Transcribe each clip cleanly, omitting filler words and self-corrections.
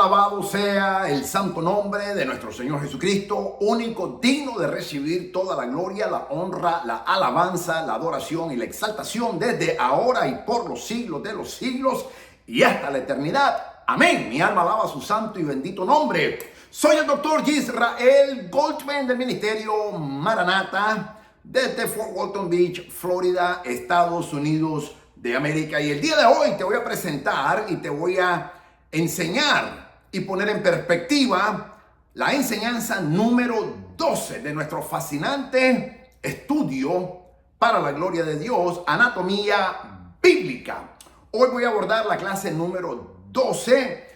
Alabado sea el santo nombre de nuestro Señor Jesucristo, único digno de recibir toda la gloria, la honra, la alabanza, la adoración y la exaltación desde ahora y por los siglos de los siglos y hasta la eternidad. Amén. Mi alma alaba su santo y bendito nombre. Soy el doctor Israel Goldman del Ministerio Maranata desde Fort Walton Beach, Florida, Estados Unidos de América. Y el día de hoy te voy a presentar y te voy a enseñar y poner en perspectiva la enseñanza número 12 de nuestro fascinante estudio para la gloria de Dios, anatomía bíblica. Hoy voy a abordar la clase número 12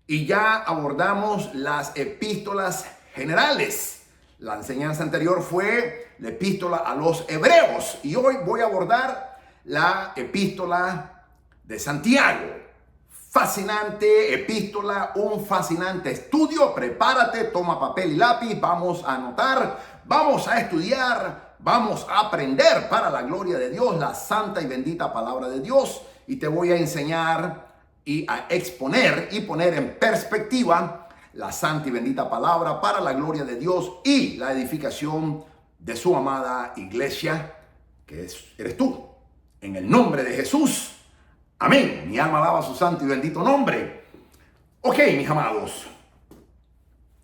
y ya abordamos las epístolas generales. La enseñanza anterior fue la epístola a los hebreos y hoy voy a abordar la epístola de Santiago. Fascinante epístola, un fascinante estudio. Prepárate, toma papel y lápiz, vamos a anotar, vamos a estudiar, vamos a aprender para la gloria de Dios, la santa y bendita palabra de Dios. Y te voy a enseñar y a exponer y poner en perspectiva la santa y bendita palabra para la gloria de Dios y la edificación de su amada iglesia, que eres tú. En el nombre de Jesús. Amén. Mi alma alaba su santo y bendito nombre. Ok, mis amados.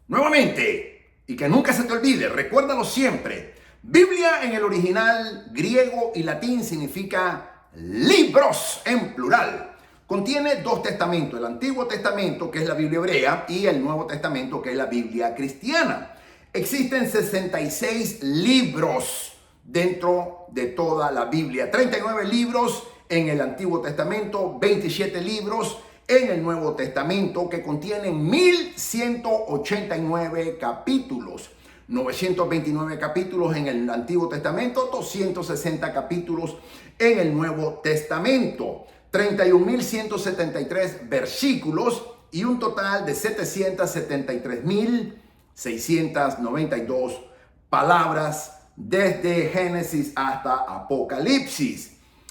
Nuevamente, y que nunca se te olvide, recuérdalo siempre. Biblia en el original griego y latín significa libros en plural. Contiene dos testamentos, el Antiguo Testamento, que es la Biblia hebrea, y el Nuevo Testamento, que es la Biblia cristiana. Existen 66 libros dentro de toda la Biblia, 39 libros en el Antiguo Testamento, 27 libros en el Nuevo Testamento, que contienen 1189 capítulos, 929 capítulos en el Antiguo Testamento, 260 capítulos en el Nuevo Testamento, 31.173 versículos y un total de 773.692 palabras desde Génesis hasta Apocalipsis.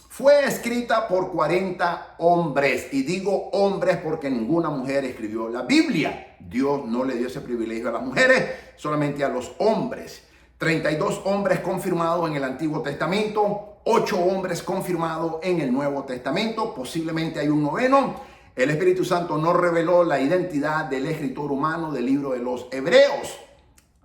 Fue escrita por 40 hombres, y digo hombres porque ninguna mujer escribió la Biblia. Dios no le dio ese privilegio a las mujeres, solamente a los hombres. 32 hombres confirmados en el Antiguo Testamento, 8 hombres confirmados en el Nuevo Testamento, posiblemente hay un noveno. El Espíritu Santo no reveló la identidad del escritor humano del libro de los Hebreos.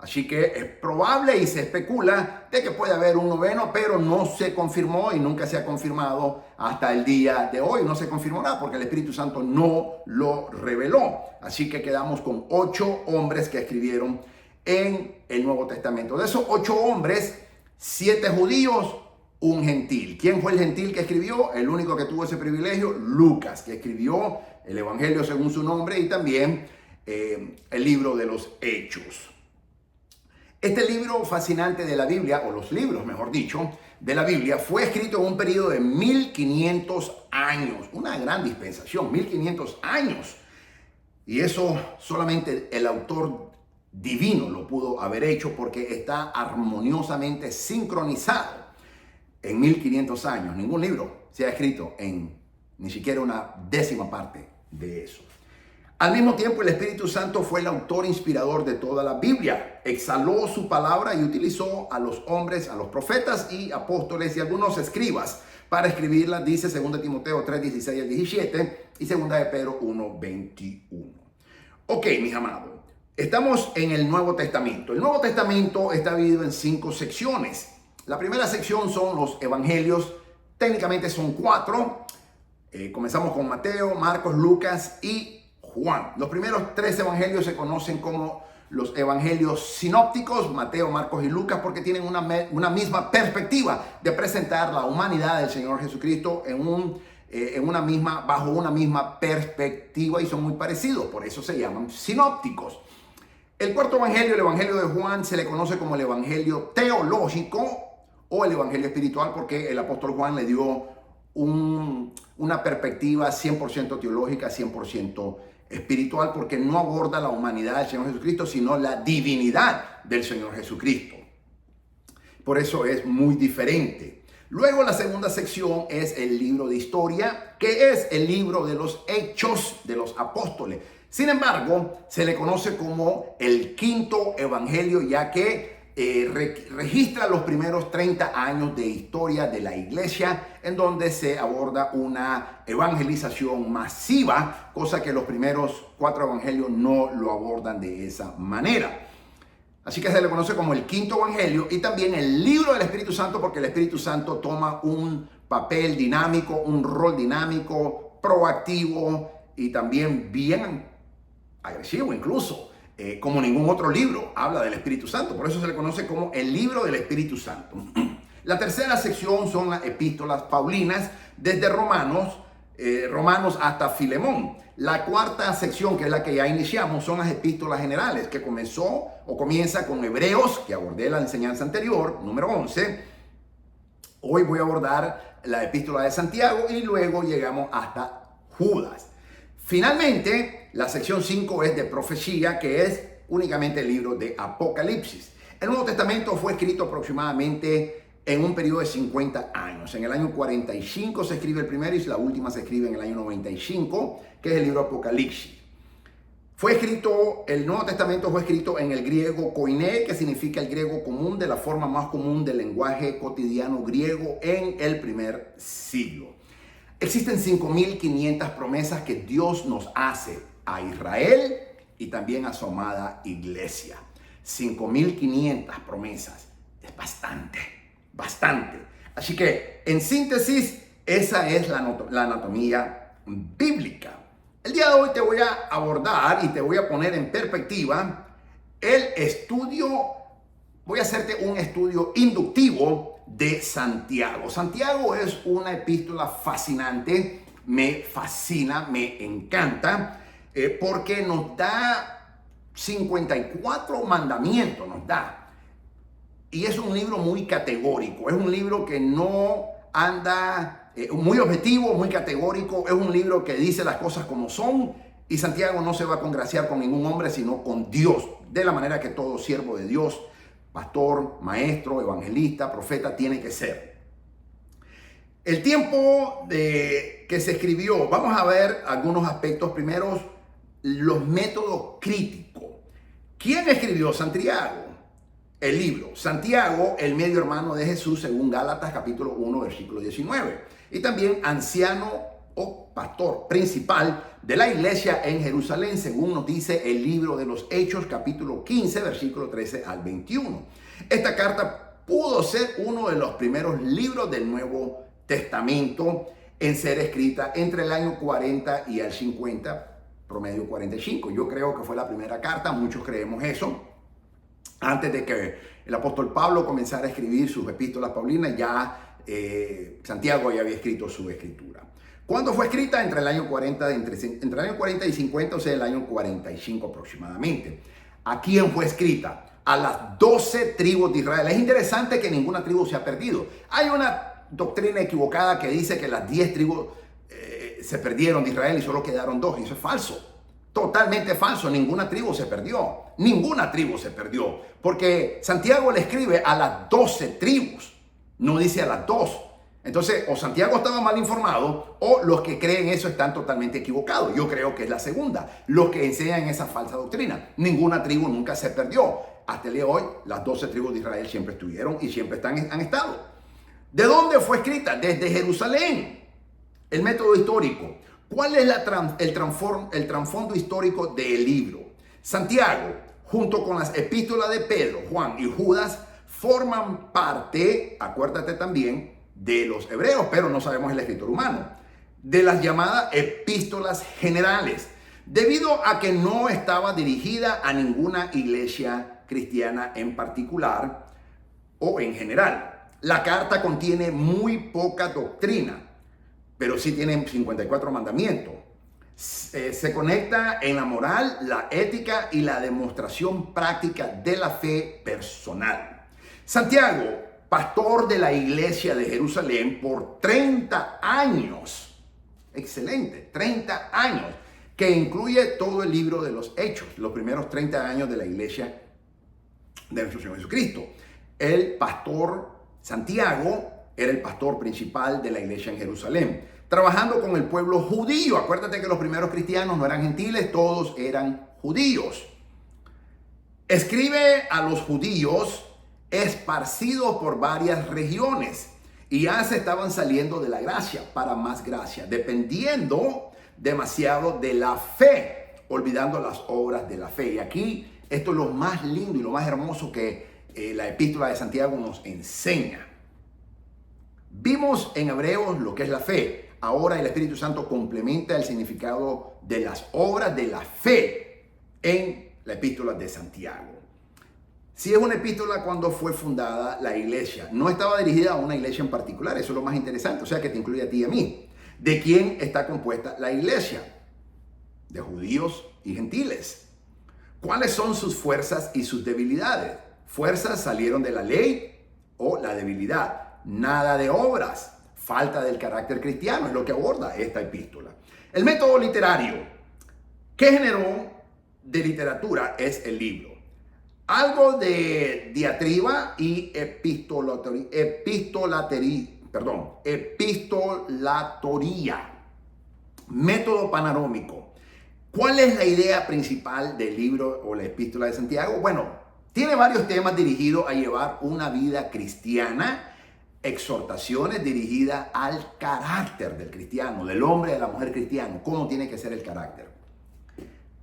Así que es probable y se especula de que puede haber un noveno, pero no se confirmó y nunca se ha confirmado hasta el día de hoy. No se confirmará porque el Espíritu Santo no lo reveló. Así que quedamos con 8 hombres que escribieron en el Nuevo Testamento. De esos 8 hombres, 7 judíos, un gentil. ¿Quién fue el gentil que escribió? El único que tuvo ese privilegio, Lucas, que escribió el Evangelio según su nombre y también el libro de los Hechos. Este libro fascinante de la Biblia, o los libros, mejor dicho, de la Biblia, fue escrito en un periodo de 1500 años. Una gran dispensación, 1500 años. Y eso solamente el autor divino lo pudo haber hecho porque está armoniosamente sincronizado en 1500 años. Ningún libro se ha escrito en ni siquiera una décima parte de eso. Al mismo tiempo, el Espíritu Santo fue el autor inspirador de toda la Biblia. Exhaló su palabra y utilizó a los hombres, a los profetas y apóstoles y algunos escribas para escribirla, dice 2 Timoteo 3, 16 al 17 y 2 de Pedro 1, 21. Ok, mis amados, estamos en el Nuevo Testamento. El Nuevo Testamento está dividido en 5 secciones. La primera sección son los evangelios, técnicamente son 4. Comenzamos con Mateo, Marcos, Lucas y Juan. Los primeros 3 evangelios se conocen como los evangelios sinópticos, Mateo, Marcos y Lucas, porque tienen una misma perspectiva de presentar la humanidad del Señor Jesucristo bajo una misma perspectiva y son muy parecidos, por eso se llaman sinópticos. El cuarto evangelio, el evangelio de Juan, se le conoce como el evangelio teológico o el evangelio espiritual porque el apóstol Juan le dio una perspectiva 100% teológica, 100% espiritual, porque no aborda la humanidad del Señor Jesucristo, sino la divinidad del Señor Jesucristo. Por eso es muy diferente. Luego la segunda sección es el libro de historia, que es el libro de los hechos de los apóstoles. Sin embargo, se le conoce como el quinto evangelio, ya que registra los primeros 30 años de historia de la iglesia, en donde se aborda una evangelización masiva, cosa que los primeros 4 evangelios no lo abordan de esa manera. Así que se le conoce como el quinto evangelio y también el libro del Espíritu Santo, porque el Espíritu Santo toma un papel dinámico, un rol dinámico, proactivo y también bien agresivo incluso. Como ningún otro libro habla del Espíritu Santo. Por eso se le conoce como el libro del Espíritu Santo. La tercera sección son las epístolas paulinas, desde Romanos hasta Filemón. La cuarta sección, que es la que ya iniciamos, son las epístolas generales, que comienza con Hebreos, que abordé la enseñanza anterior, número 11. Hoy voy a abordar la epístola de Santiago y luego llegamos hasta Judas. Finalmente, la sección 5 es de profecía, que es únicamente el libro de Apocalipsis. El Nuevo Testamento fue escrito aproximadamente en un periodo de 50 años. En el año 45 se escribe el primero y la última se escribe en el año 95, que es el libro Apocalipsis. El Nuevo Testamento fue escrito en el griego koiné, que significa el griego común, de la forma más común del lenguaje cotidiano griego en el primer siglo. Existen 5.500 promesas que Dios nos hace a Israel y también a su amada iglesia. 5.500 promesas. Es bastante, bastante. Así que, en síntesis, esa es la anatomía bíblica. El día de hoy te voy a abordar y te voy a poner en perspectiva el estudio. Voy a hacerte un estudio inductivo de Santiago. Santiago es una epístola fascinante, me fascina, me encanta, porque nos da 54 mandamientos, nos da. Y es un libro muy categórico, es un libro que no anda, muy objetivo, muy categórico, es un libro que dice las cosas como son, y Santiago no se va a congraciar con ningún hombre, sino con Dios, de la manera que todo siervo de Dios, pastor, maestro, evangelista, profeta, tiene que ser. El tiempo que se escribió, vamos a ver algunos aspectos. Primero, los métodos críticos. ¿Quién escribió Santiago? El libro. Santiago, el medio hermano de Jesús, según Gálatas capítulo 1, versículo 19. Y también anciano o pastor principal de la iglesia en Jerusalén, según nos dice el libro de los Hechos, capítulo 15, versículo 13 al 21. Esta carta pudo ser uno de los primeros libros del Nuevo Testamento en ser escrita entre el año 40 y el 50, promedio 45. Yo creo que fue la primera carta, muchos creemos eso. Antes de que el apóstol Pablo comenzara a escribir sus epístolas paulinas, ya Santiago ya había escrito su escritura. ¿Cuándo fue escrita? Entre el año 40, entre el año 40 y 50, o sea, el año 45 aproximadamente. ¿A quién fue escrita? A las 12 tribus de Israel. Es interesante que ninguna tribu se ha perdido. Hay una doctrina equivocada que dice que las 10 tribus se perdieron de Israel y solo quedaron 2. Y eso es falso. Totalmente falso. Ninguna tribu se perdió. Ninguna tribu se perdió. Porque Santiago le escribe a las 12 tribus. No dice a las 2. Entonces, o Santiago estaba mal informado o los que creen eso están totalmente equivocados. Yo creo que es la segunda. Los que enseñan esa falsa doctrina. Ninguna tribu nunca se perdió. Hasta el día de hoy, las 12 tribus de Israel siempre estuvieron y siempre han estado. ¿De dónde fue escrita? Desde Jerusalén. El método histórico. ¿Cuál es el trasfondo histórico del libro? Santiago, junto con las epístolas de Pedro, Juan y Judas, forman parte, acuérdate también, de los hebreos, pero no sabemos el escritor humano, de las llamadas epístolas generales, debido a que no estaba dirigida a ninguna iglesia cristiana en particular o en general. La carta contiene muy poca doctrina, pero sí tiene 54 mandamientos. Se conecta en la moral, la ética y la demostración práctica de la fe personal. Santiago, pastor de la iglesia de Jerusalén por 30 años. Excelente, 30 años, que incluye todo el libro de los Hechos, los primeros 30 años de la iglesia de nuestro Señor Jesucristo. El pastor Santiago era el pastor principal de la iglesia en Jerusalén. trabajando con el pueblo judío. Acuérdate que los primeros cristianos no eran gentiles, todos eran judíos. Escribe a los judíos esparcidos por varias regiones y ya se estaban saliendo de la gracia para más gracia, dependiendo demasiado de la fe, olvidando las obras de la fe. Y aquí esto es lo más lindo y lo más hermoso que la epístola de Santiago nos enseña. Vimos en Hebreos lo que es la fe. Ahora el Espíritu Santo complementa el significado de las obras de la fe en la epístola de Santiago. Si es una epístola cuando fue fundada la iglesia, no estaba dirigida a una iglesia en particular, eso es lo más interesante, o sea que te incluye a ti y a mí. ¿De quién está compuesta la iglesia? De judíos y gentiles. ¿Cuáles son sus fuerzas y sus debilidades? Fuerzas salieron de la ley o la debilidad. Nada de obras. Falta del carácter cristiano es lo que aborda esta epístola. El método literario. ¿Qué género de literatura es el libro? Algo de diatriba y epistolatoría. Método panorámico. ¿Cuál es la idea principal del libro o la epístola de Santiago? Bueno, tiene varios temas dirigidos a llevar una vida cristiana, exhortaciones dirigidas al carácter del cristiano, del hombre y de la mujer cristiano, cómo tiene que ser el carácter.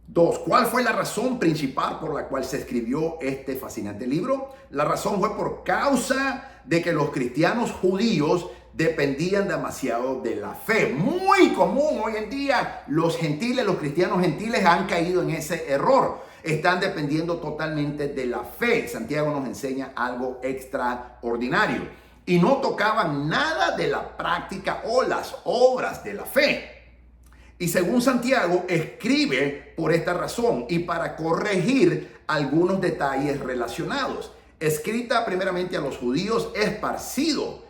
2. ¿Cuál fue la razón principal por la cual se escribió este fascinante libro? La razón fue por causa de que los cristianos judíos dependían demasiado de la fe. Muy común hoy en día, los gentiles, los cristianos gentiles han caído en ese error. Están dependiendo totalmente de la fe. Santiago nos enseña algo extraordinario. Y no tocaban nada de la práctica o las obras de la fe. Y según Santiago, escribe por esta razón y para corregir algunos detalles relacionados. Escrita primeramente a los judíos, esparcido.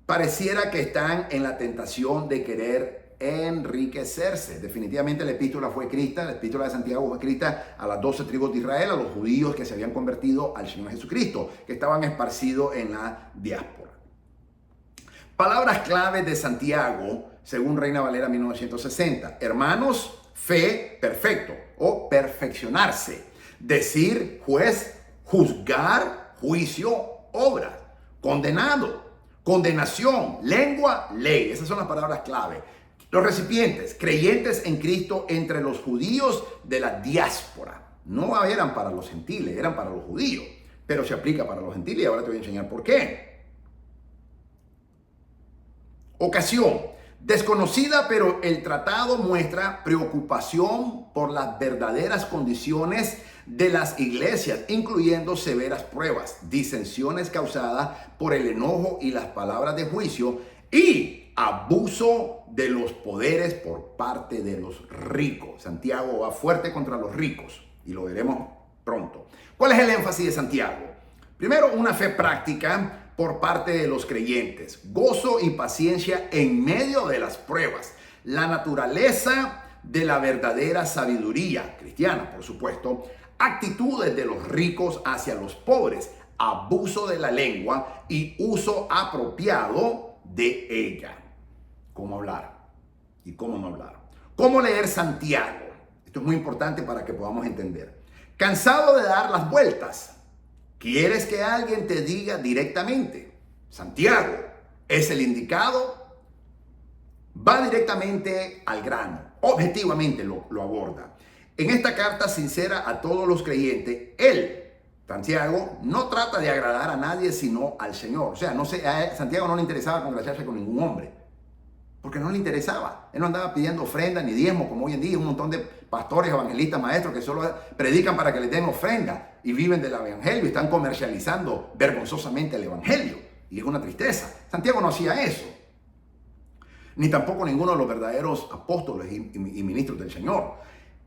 Pareciera que están en la tentación de querer enriquecerse. Definitivamente la epístola de Santiago fue escrita a las 12 tribus de Israel, a los judíos que se habían convertido al Señor Jesucristo, que estaban esparcidos en la diáspora. Palabras claves de Santiago, según Reina Valera 1960. Hermanos, fe, perfecto o perfeccionarse. Decir, juez, juzgar, juicio, obra. Condenado, condenación, lengua, ley. Esas son las palabras clave. Los recipientes, creyentes en Cristo entre los judíos de la diáspora. No eran para los gentiles, eran para los judíos. Pero se aplica para los gentiles y ahora te voy a enseñar por qué. Ocasión. Desconocida, pero el tratado muestra preocupación por las verdaderas condiciones de las iglesias, incluyendo severas pruebas, disensiones causadas por el enojo y las palabras de juicio y abuso de los poderes por parte de los ricos. Santiago va fuerte contra los ricos y lo veremos pronto. ¿Cuál es el énfasis de Santiago? Primero, una fe práctica por parte de los creyentes, gozo y paciencia en medio de las pruebas, la naturaleza de la verdadera sabiduría cristiana, por supuesto, actitudes de los ricos hacia los pobres, abuso de la lengua y uso apropiado de ella. ¿Cómo hablar y cómo no hablar? ¿Cómo leer Santiago? Esto es muy importante para que podamos entender. Cansado de dar las vueltas. ¿Quieres que alguien te diga directamente? Santiago es el indicado. Va directamente al grano. Objetivamente lo aborda. En esta carta sincera a todos los creyentes, él, Santiago, no trata de agradar a nadie sino al Señor. O sea, a Santiago no le interesaba congraciarse con ningún hombre. Porque no le interesaba. Él no andaba pidiendo ofrenda ni diezmo como hoy en día. Un montón de pastores, evangelistas, maestros que solo predican para que les den ofrenda y viven del evangelio y están comercializando vergonzosamente el evangelio. Y es una tristeza. Santiago no hacía eso. Ni tampoco ninguno de los verdaderos apóstoles y ministros del Señor.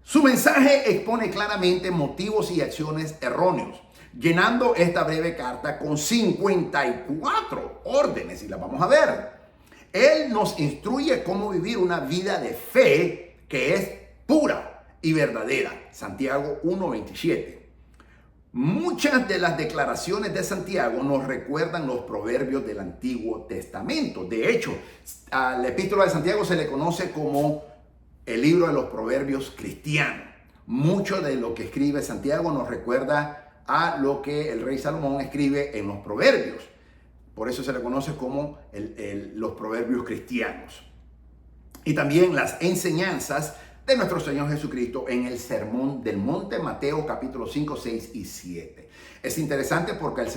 Su mensaje expone claramente motivos y acciones erróneos, llenando esta breve carta con 54 órdenes y las vamos a ver. Él nos instruye cómo vivir una vida de fe que es pura y verdadera. Santiago 1:27. Muchas de las declaraciones de Santiago nos recuerdan los proverbios del Antiguo Testamento. De hecho, a la epístola de Santiago se le conoce como el libro de los proverbios cristianos. Mucho de lo que escribe Santiago nos recuerda a lo que el rey Salomón escribe en los proverbios. Por eso se le conoce como los proverbios cristianos. Y también las enseñanzas de nuestro Señor Jesucristo en el Sermón del Monte, Mateo capítulo 5, 6 y 7. Es interesante porque al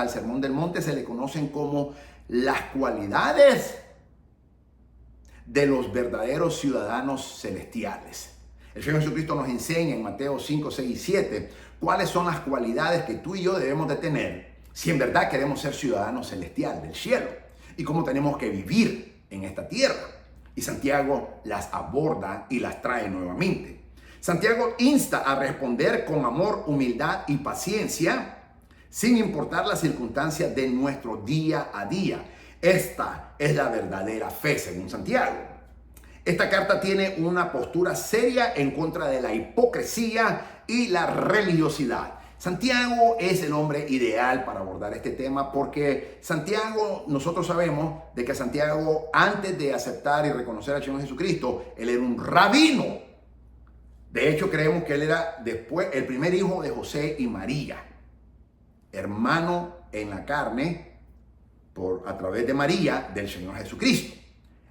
Sermón del Monte se le conocen como las cualidades de los verdaderos ciudadanos celestiales. El Señor Jesucristo nos enseña en Mateo 5, 6 y 7 cuáles son las cualidades que tú y yo debemos de tener si en verdad queremos ser ciudadanos celestiales del cielo y cómo tenemos que vivir en esta tierra. Y Santiago las aborda y las trae nuevamente. Santiago insta a responder con amor, humildad y paciencia, sin importar las circunstancias de nuestro día a día. Esta es la verdadera fe, según Santiago. Esta carta tiene una postura seria en contra de la hipocresía y la religiosidad. Santiago es el hombre ideal para abordar este tema porque Santiago, nosotros sabemos de que Santiago, antes de aceptar y reconocer al Señor Jesucristo, él era un rabino. De hecho, creemos que él era después el primer hijo de José y María, hermano en la carne a través de María del Señor Jesucristo.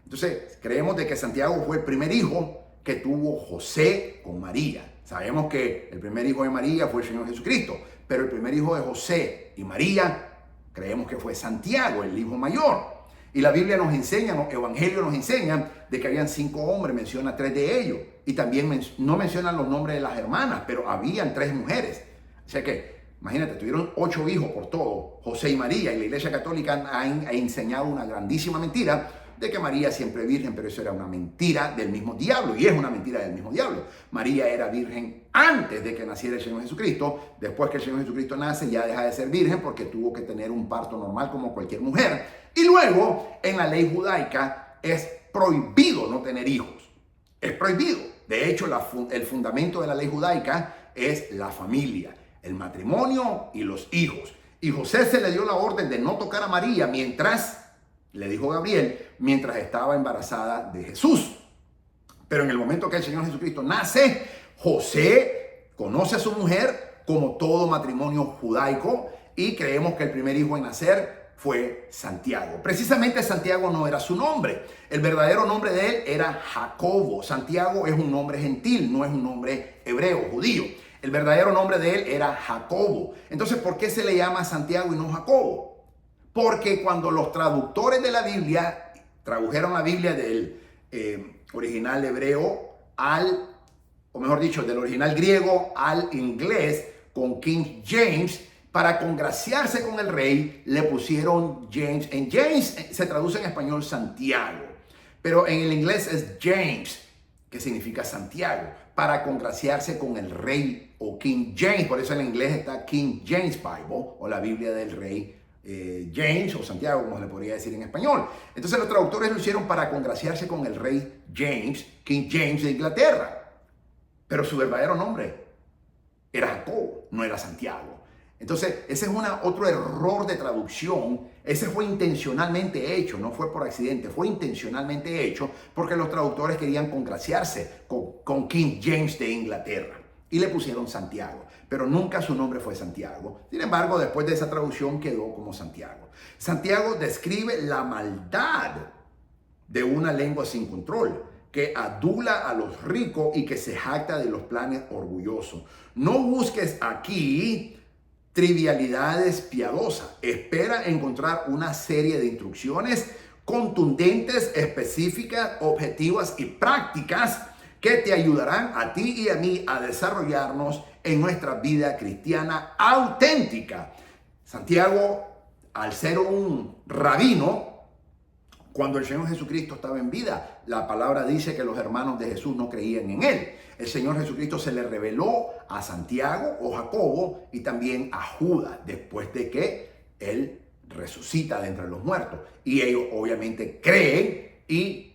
Entonces, creemos de que Santiago fue el primer hijo que tuvo José con María. Sabemos que el primer hijo de María fue el Señor Jesucristo, pero el primer hijo de José y María creemos que fue Santiago, el hijo mayor. Y la Biblia nos enseña, los evangelios nos enseñan de que habían 5 hombres, menciona 3 de ellos. Y también no mencionan los nombres de las hermanas, pero habían 3 mujeres. O sea que, imagínate, tuvieron 8 hijos por todo, José y María. Y la Iglesia Católica ha enseñado una grandísima mentira de que María siempre virgen, pero eso era una mentira del mismo diablo, y es una mentira del mismo diablo. María era virgen antes de que naciera el Señor Jesucristo. Después que el Señor Jesucristo nace, ya deja de ser virgen porque tuvo que tener un parto normal como cualquier mujer. Y luego, en la ley judaica, es prohibido no tener hijos. Es prohibido. De hecho, el fundamento de la ley judaica es la familia, el matrimonio y los hijos. Y José se le dio la orden de no tocar a María le dijo Gabriel, mientras estaba embarazada de Jesús. Pero en el momento que el Señor Jesucristo nace, José conoce a su mujer como todo matrimonio judaico y creemos que el primer hijo en nacer fue Santiago. Precisamente Santiago no era su nombre. El verdadero nombre de él era Jacobo. Santiago es un nombre gentil, no es un nombre hebreo, judío. El verdadero nombre de él era Jacobo. Entonces, ¿por qué se le llama Santiago y no Jacobo? Porque cuando los traductores de la Biblia tradujeron la Biblia del original hebreo o mejor dicho, del original griego al inglés con King James, para congraciarse con el rey, le pusieron James. En James se traduce en español Santiago, pero en el inglés es James, que significa Santiago, para congraciarse con el rey o King James. Por eso en inglés está King James Bible o la Biblia del rey James o Santiago, como se le podría decir en español. Entonces los traductores lo hicieron para congraciarse con el rey James, King James de Inglaterra. Pero su verdadero nombre era Jacobo, no era Santiago. Entonces ese es otro error de traducción. Ese fue intencionalmente hecho, no fue por accidente, fue intencionalmente hecho porque los traductores querían congraciarse con King James de Inglaterra y le pusieron Santiago, pero nunca su nombre fue Santiago. Sin embargo, después de esa traducción quedó como Santiago. Santiago describe la maldad de una lengua sin control, que adula a los ricos y que se jacta de los planes orgullosos. No busques aquí trivialidades piadosas. Espera encontrar una serie de instrucciones contundentes, específicas, objetivas y prácticas que te ayudarán a ti y a mí a desarrollarnos en nuestra vida cristiana auténtica. Santiago, al ser un rabino, cuando el Señor Jesucristo estaba en vida, la palabra dice que los hermanos de Jesús no creían en él. El Señor Jesucristo se le reveló a Santiago o Jacobo y también a Judas después de que él resucita de entre los muertos. Y ellos obviamente creen y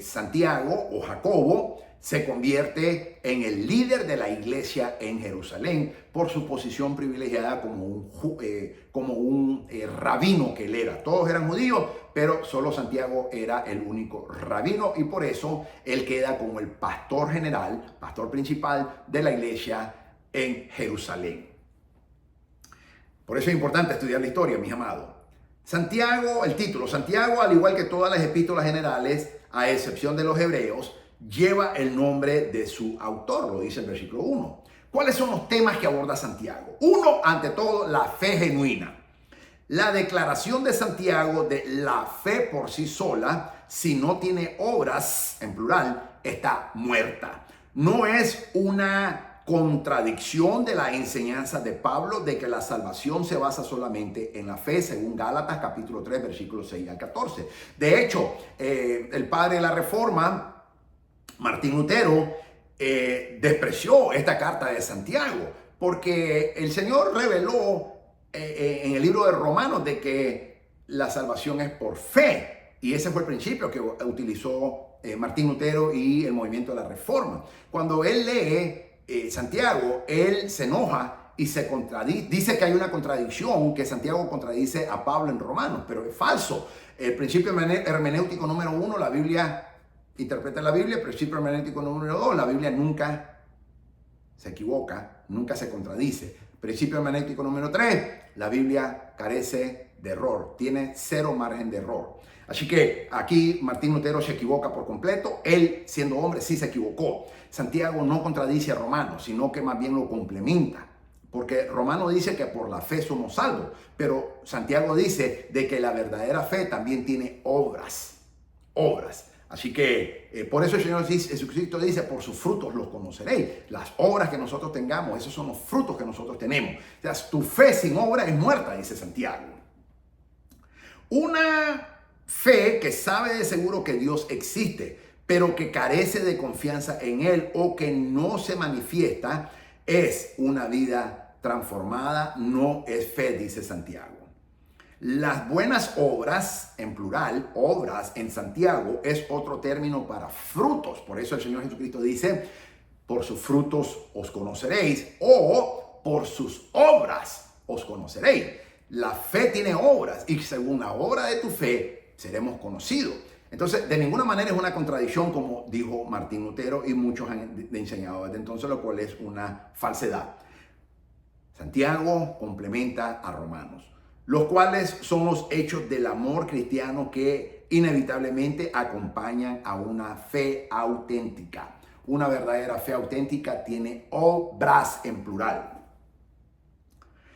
Santiago o Jacobo se convierte en el líder de la iglesia en Jerusalén por su posición privilegiada como un rabino que él era. Todos eran judíos, pero solo Santiago era el único rabino y por eso él queda como el pastor general, pastor principal de la iglesia en Jerusalén. Por eso es importante estudiar la historia, mis amados. Santiago, el título, Santiago, al igual que todas las epístolas generales, a excepción de los hebreos, lleva el nombre de su autor, lo dice el versículo 1. ¿Cuáles son los temas que aborda Santiago? Uno, ante todo, la fe genuina. La declaración de Santiago de la fe por sí sola, si no tiene obras, en plural, está muerta. No es una contradicción de la enseñanza de Pablo de que la salvación se basa solamente en la fe, según Gálatas capítulo 3, versículos 6 al 14. De hecho, el padre de la Reforma, Martín Lutero, despreció esta carta de Santiago porque el Señor reveló en el libro de Romanos de que la salvación es por fe, y ese fue el principio que utilizó Martín Lutero y el movimiento de la Reforma. Cuando él lee Santiago, él se enoja y se contradice, dice que hay una contradicción, que Santiago contradice a Pablo en Romanos, pero es falso. El principio hermenéutico número 1, la Biblia interpreta la Biblia. Principio hermenéutico número 2, la Biblia nunca se equivoca, nunca se contradice. Principio hermenéutico número 3, la Biblia carece de error, tiene cero margen de error. Así que aquí Martín Lutero se equivoca por completo. Él, siendo hombre, sí se equivocó. Santiago no contradice a Romanos, sino que más bien lo complementa. Porque Romano dice que por la fe somos salvos, pero Santiago dice de que la verdadera fe también tiene obras. Así que por eso el Señor Jesucristo dice, por sus frutos los conoceréis. Las obras que nosotros tengamos, esos son los frutos que nosotros tenemos. O sea, tu fe sin obra es muerta, dice Santiago. Una fe que sabe de seguro que Dios existe, pero que carece de confianza en Él o que no se manifiesta, es una vida transformada, no es fe, dice Santiago. Las buenas obras, en plural, obras en Santiago, es otro término para frutos. Por eso el Señor Jesucristo dice, por sus frutos os conoceréis, o por sus obras os conoceréis. La fe tiene obras y según la obra de tu fe seremos conocidos. Entonces, de ninguna manera es una contradicción, como dijo Martín Lutero y muchos han enseñado desde entonces, lo cual es una falsedad. Santiago complementa a Romanos, los cuales son los hechos del amor cristiano que inevitablemente acompañan a una fe auténtica. Una verdadera fe auténtica tiene obras en plural.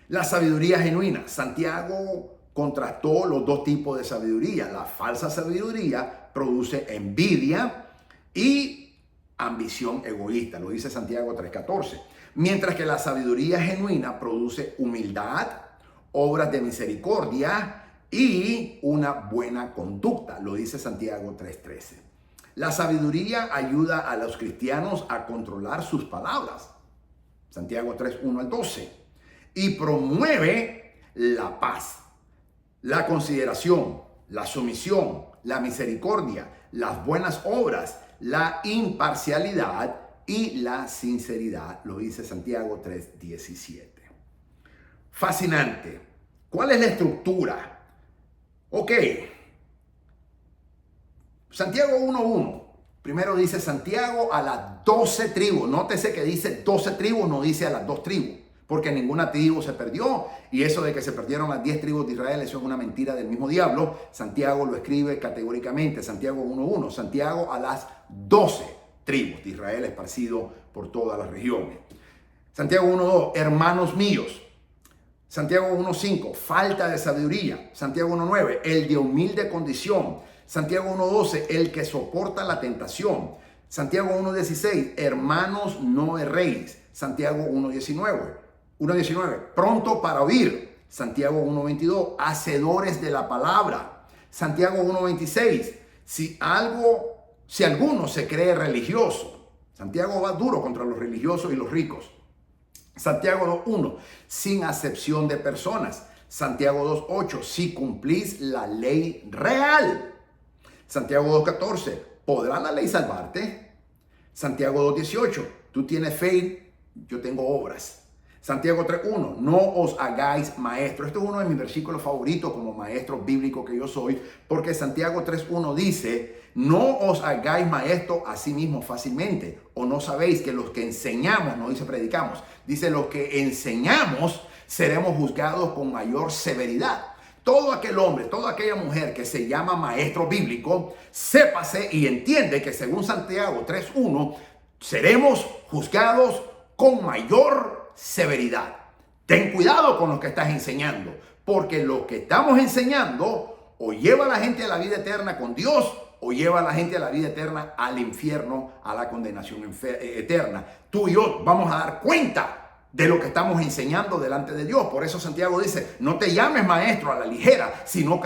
La sabiduría genuina. Santiago contrastó los dos tipos de sabiduría. La falsa sabiduría produce envidia y ambición egoísta. Lo dice Santiago 3:14. Mientras que la sabiduría genuina produce humildad, obras de misericordia y una buena conducta. Lo dice Santiago 3:13. La sabiduría ayuda a los cristianos a controlar sus palabras. Santiago 3:1 al 12. Y promueve la paz, la consideración, la sumisión, la misericordia, las buenas obras, la imparcialidad y la sinceridad. Lo dice Santiago 3:17. Fascinante. ¿Cuál es la estructura? Ok. Santiago 1:1. Primero dice Santiago a las 12 tribus. Nótese que dice 12 tribus, no dice a las 2 tribus. Porque ninguna tribu se perdió. Y eso de que se perdieron las 10 tribus de Israel, eso es una mentira del mismo diablo. Santiago lo escribe categóricamente. Santiago 1:1. Santiago a las 12 tribus de Israel esparcido por todas las regiones. Santiago 1:2. Hermanos míos. Santiago 1:5, falta de sabiduría. Santiago 1:9, el de humilde condición. Santiago 1:12, el que soporta la tentación. Santiago 1:16, hermanos no erréis. Santiago 1:19, pronto para oír. Santiago 1:22, hacedores de la palabra. Santiago 1:26, si alguno se cree religioso. Santiago va duro contra los religiosos y los ricos. Santiago 2:1, sin acepción de personas. Santiago 2:8, si cumplís la ley real. Santiago 2:14, ¿podrá la ley salvarte? Santiago 2:18, tú tienes fe, yo tengo obras. Santiago 3:1, no os hagáis maestros. Esto es uno de mis versículos favoritos como maestro bíblico que yo soy, porque Santiago 3:1 dice, no os hagáis maestros a sí mismos fácilmente, o no sabéis que los que enseñamos, no dice predicamos, dice los que enseñamos seremos juzgados con mayor severidad. Todo aquel hombre, toda aquella mujer que se llama maestro bíblico, sépase y entiende que según Santiago 3:1, seremos juzgados con mayor severidad. Ten cuidado con lo que estás enseñando, porque lo que estamos enseñando o lleva a la gente a la vida eterna con Dios o lleva a la gente a la vida eterna al infierno, a la condenación eterna. Tú y yo vamos a dar cuenta de lo que estamos enseñando delante de Dios. Por eso Santiago dice, no te llames maestro a la ligera, si no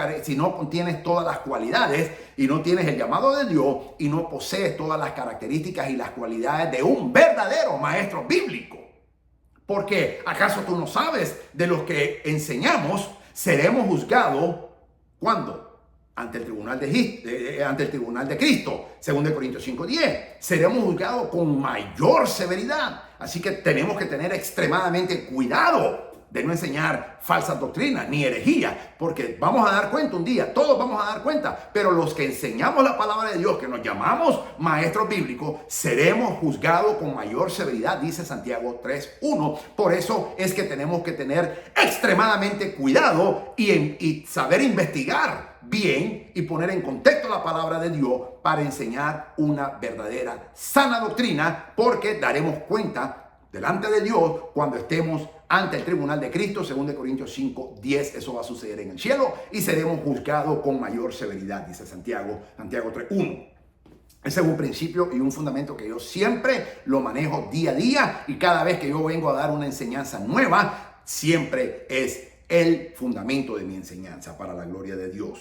tienes todas las cualidades y no tienes el llamado de Dios y no posees todas las características y las cualidades de un verdadero maestro bíblico. Porque ¿acaso tú no sabes de los que enseñamos seremos juzgados? ¿Cuándo? Ante el tribunal de Cristo, según de Corintios 5:10. Seremos juzgados con mayor severidad. Así que tenemos que tener extremadamente cuidado de no enseñar falsas doctrinas ni herejía, porque vamos a dar cuenta un día, todos vamos a dar cuenta, pero los que enseñamos la palabra de Dios, que nos llamamos maestros bíblicos, seremos juzgados con mayor severidad, dice Santiago 3:1. Por eso es que tenemos que tener extremadamente cuidado y saber investigar bien y poner en contexto la palabra de Dios para enseñar una verdadera sana doctrina, porque daremos cuenta delante de Dios cuando estemos ante el tribunal de Cristo, según de Corintios 5:10. Eso va a suceder en el cielo y seremos juzgados con mayor severidad, dice Santiago 3:1. Ese es un principio y un fundamento que yo siempre lo manejo día a día, y cada vez que yo vengo a dar una enseñanza nueva, siempre es el fundamento de mi enseñanza para la gloria de Dios.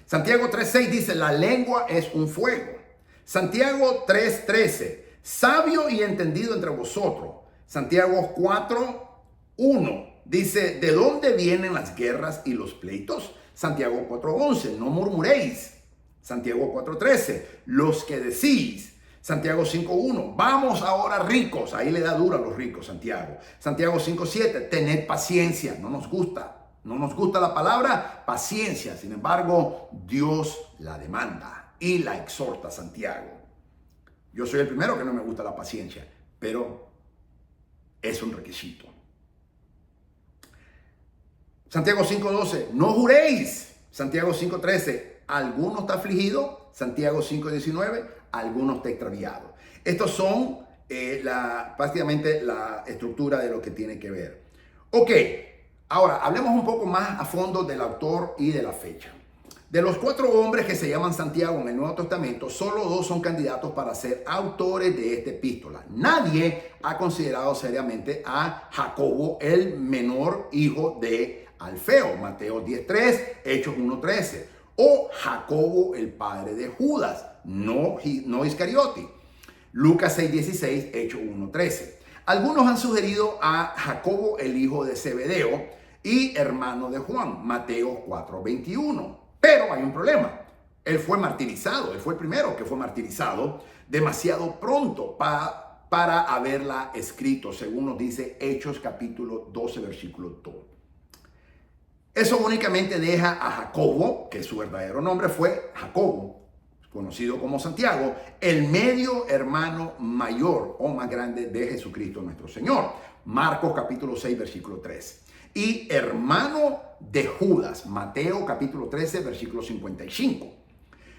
Santiago 3:6 dice, la lengua es un fuego. Santiago 3:13, sabio y entendido entre vosotros. Santiago 4:1 dice, ¿de dónde vienen las guerras y los pleitos? Santiago 4:11, no murmuréis. Santiago 4:13, los que decís. Santiago 5:1, vamos ahora ricos. Ahí le da duro a los ricos Santiago. Santiago 5:7, tened paciencia. No nos gusta la palabra paciencia. Sin embargo, Dios la demanda y la exhorta Santiago. Yo soy el primero que no me gusta la paciencia, pero es un requisito. Santiago 5:12, no juréis. Santiago 5:13, alguno está afligido. Santiago 5:19, alguno está extraviado. Estos son prácticamente la estructura de lo que tiene que ver. Ok, ahora hablemos un poco más a fondo del autor y de la fecha. De los 4 hombres que se llaman Santiago en el Nuevo Testamento, solo 2 son candidatos para ser autores de esta epístola. Nadie ha considerado seriamente a Jacobo, el menor hijo de Alfeo, Mateo 10:3, Hechos 1:13, o Jacobo, el padre de Judas, no Iscariote, Lucas 6:16, Hechos 1:13. Algunos han sugerido a Jacobo, el hijo de Zebedeo y hermano de Juan, Mateo 4:21. Pero hay un problema. Él fue martirizado. Él fue el primero que fue martirizado demasiado pronto para haberla escrito, según nos dice Hechos capítulo 12, versículo 2. Eso únicamente deja a Jacobo, que su verdadero nombre fue Jacobo, conocido como Santiago, el medio hermano mayor o más grande de Jesucristo nuestro Señor. Marcos capítulo 6, versículo 3. Y hermano de Judas, Mateo capítulo 13, versículo 55,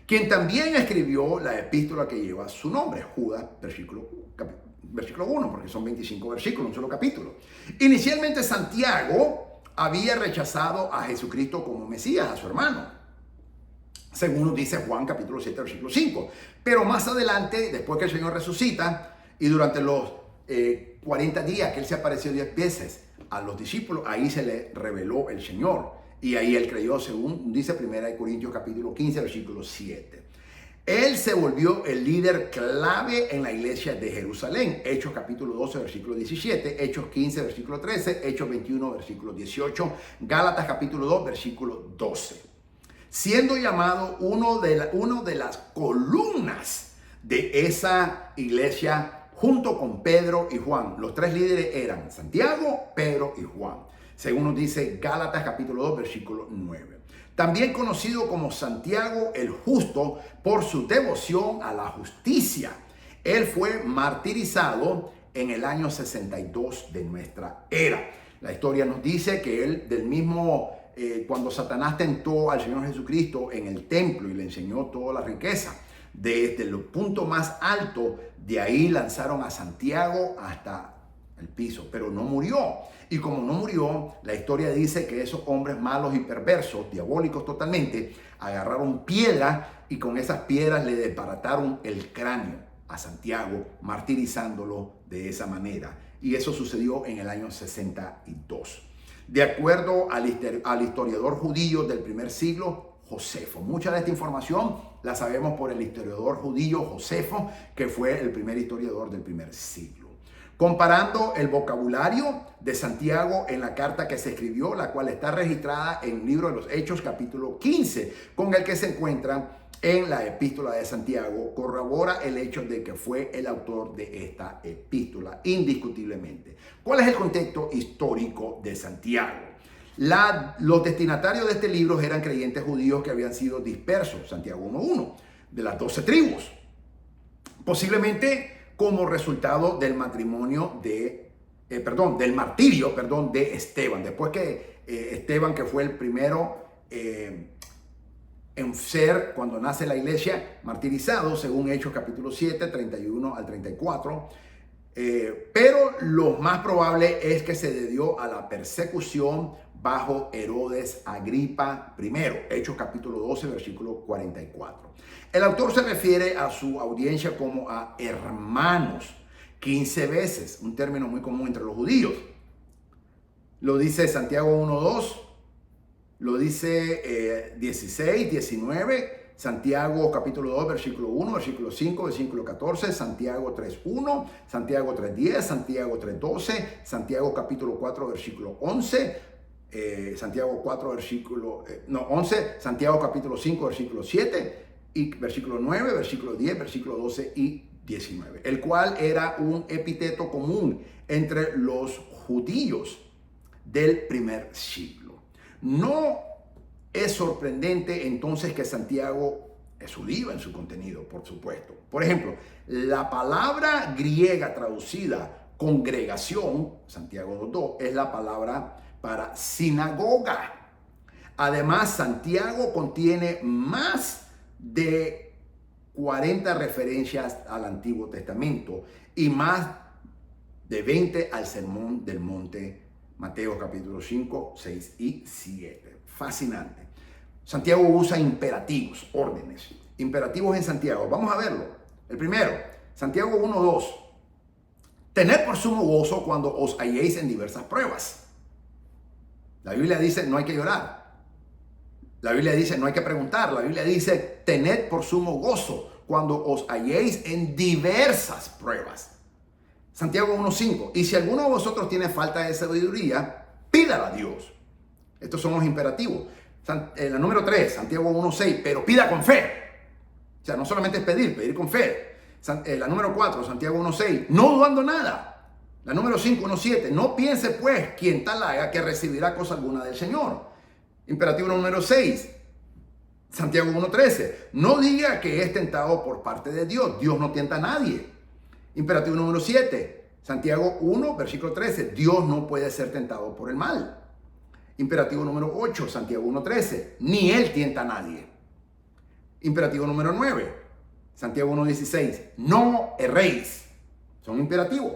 quien también escribió la epístola que lleva su nombre, Judas, versículo 1, porque son 25 versículos, un solo capítulo. Inicialmente Santiago había rechazado a Jesucristo como Mesías, a su hermano, según nos dice Juan capítulo 7, versículo 5. Pero más adelante, después que el Señor resucita y durante los 40 días que Él se apareció 10 veces a los discípulos, ahí se le reveló el Señor y ahí Él creyó, según dice 1 Corintios capítulo 15, versículo 7. Él se volvió el líder clave en la iglesia de Jerusalén. Hechos capítulo 12, versículo 17, Hechos 15, versículo 13, Hechos 21, versículo 18, Gálatas capítulo 2, versículo 12. Siendo llamado uno de las columnas de esa iglesia junto con Pedro y Juan. Los tres líderes eran Santiago, Pedro y Juan, según nos dice Gálatas capítulo 2, versículo 9. También conocido como Santiago el Justo por su devoción a la justicia. Él fue martirizado en el año 62 de nuestra era. La historia nos dice que él del mismo, cuando Satanás tentó al Señor Jesucristo en el templo y le enseñó toda la riqueza, desde el punto más alto, de ahí lanzaron a Santiago hasta el piso, pero no murió. Y como no murió, la historia dice que esos hombres malos y perversos, diabólicos totalmente, agarraron piedras y con esas piedras le desbarataron el cráneo a Santiago, martirizándolo de esa manera. Y eso sucedió en el año 62. De acuerdo al historiador judío del primer siglo, Josefo. Mucha de esta información la sabemos por el historiador judío Josefo, que fue el primer historiador del primer siglo. Comparando el vocabulario de Santiago en la carta que se escribió, la cual está registrada en el libro de los Hechos capítulo 15, con el que se encuentra en la epístola de Santiago, corrobora el hecho de que fue el autor de esta epístola, indiscutiblemente. ¿Cuál es el contexto histórico de Santiago? Los destinatarios de este libro eran creyentes judíos que habían sido dispersos, Santiago 1:1, de las 12 tribus, posiblemente como resultado del del martirio de Esteban. Después que Esteban, que fue el primero en ser, cuando nace la iglesia, martirizado, según Hechos capítulo 7, 31 al 34. Pero lo más probable es que se debió a la persecución bajo Herodes Agripa I, Hechos capítulo 12, versículo 44. El autor se refiere a su audiencia como a hermanos 15 veces, un término muy común entre los judíos. Lo dice Santiago 1:2, lo dice 16, 19, Santiago capítulo 2, versículo 1, versículo 5, versículo 14, Santiago 3:1, Santiago 3:10, Santiago 3:12, Santiago capítulo 4, versículo 11, Santiago 4, versículo 11, Santiago capítulo 5, versículo 7, y versículo 9, versículo 10, versículo 12 y 19, el cual era un epíteto común entre los judíos del primer siglo. No es sorprendente entonces que Santiago es judío en su contenido, por supuesto. Por ejemplo, la palabra griega traducida congregación, Santiago 2:2, es la palabra para sinagoga. Además, Santiago contiene más de 40 referencias al Antiguo Testamento y más de 20 al Sermón del Monte, Mateo capítulo 5, 6 y 7. Fascinante. Santiago usa imperativos, órdenes. Imperativos en Santiago. Vamos a verlo. El primero, Santiago 1:2. Tened por sumo gozo cuando os halléis en diversas pruebas. La Biblia dice no hay que llorar. La Biblia dice no hay que preguntar. La Biblia dice tened por sumo gozo cuando os halléis en diversas pruebas. Santiago 1:5. Y si alguno de vosotros tiene falta de sabiduría, pídala a Dios. Estos son los imperativos. La número 3, Santiago 1:6. Pero pida con fe. O sea, no solamente es pedir con fe. La número 4, Santiago 1:6. No dudando nada. La número 5, 1:7. No piense pues quien tal haga que recibirá cosa alguna del Señor. Imperativo número 6. Santiago 1:13. No diga que es tentado por parte de Dios. Dios no tienta a nadie. Imperativo número 7, Santiago 1, versículo 13. Dios no puede ser tentado por el mal. Imperativo número 8, Santiago 1:13. Ni él tienta a nadie. Imperativo número 9, Santiago 1:16. No erréis. Son imperativos.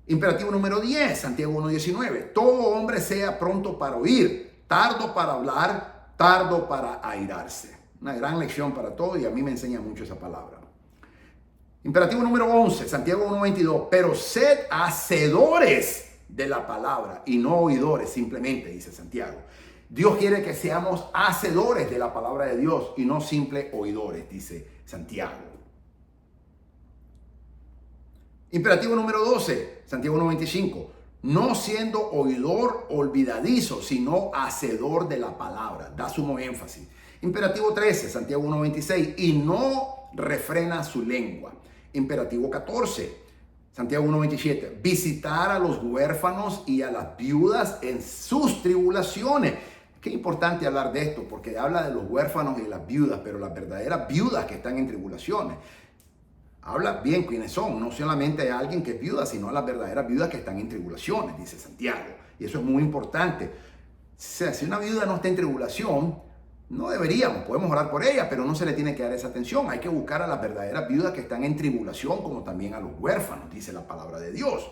Imperativo número 10, Santiago 1:19. Todo hombre sea pronto para oír, tardo para hablar, tardo para airarse. Una gran lección para todos y a mí me enseña mucho esa palabra. Imperativo número 11, Santiago 1:22. Pero sed hacedores de la palabra y no oidores simplemente, dice Santiago. Dios quiere que seamos hacedores de la palabra de Dios y no simples oidores, dice Santiago. Imperativo número 12, Santiago 1:25. No siendo oidor olvidadizo, sino hacedor de la palabra. Da sumo énfasis. Imperativo 13, Santiago 1:26. Y no refrena su lengua. Imperativo 14, Santiago 1:27, visitar a los huérfanos y a las viudas en sus tribulaciones. Qué importante hablar de esto, porque habla de los huérfanos y de las viudas, pero las verdaderas viudas que están en tribulaciones. Habla bien quiénes son, no solamente a alguien que es viuda, sino a las verdaderas viudas que están en tribulaciones, dice Santiago. Y eso es muy importante. O sea, si una viuda no está en tribulación, no deberíamos, podemos orar por ella, pero no se le tiene que dar esa atención. Hay que buscar a las verdaderas viudas que están en tribulación, como también a los huérfanos, dice la palabra de Dios.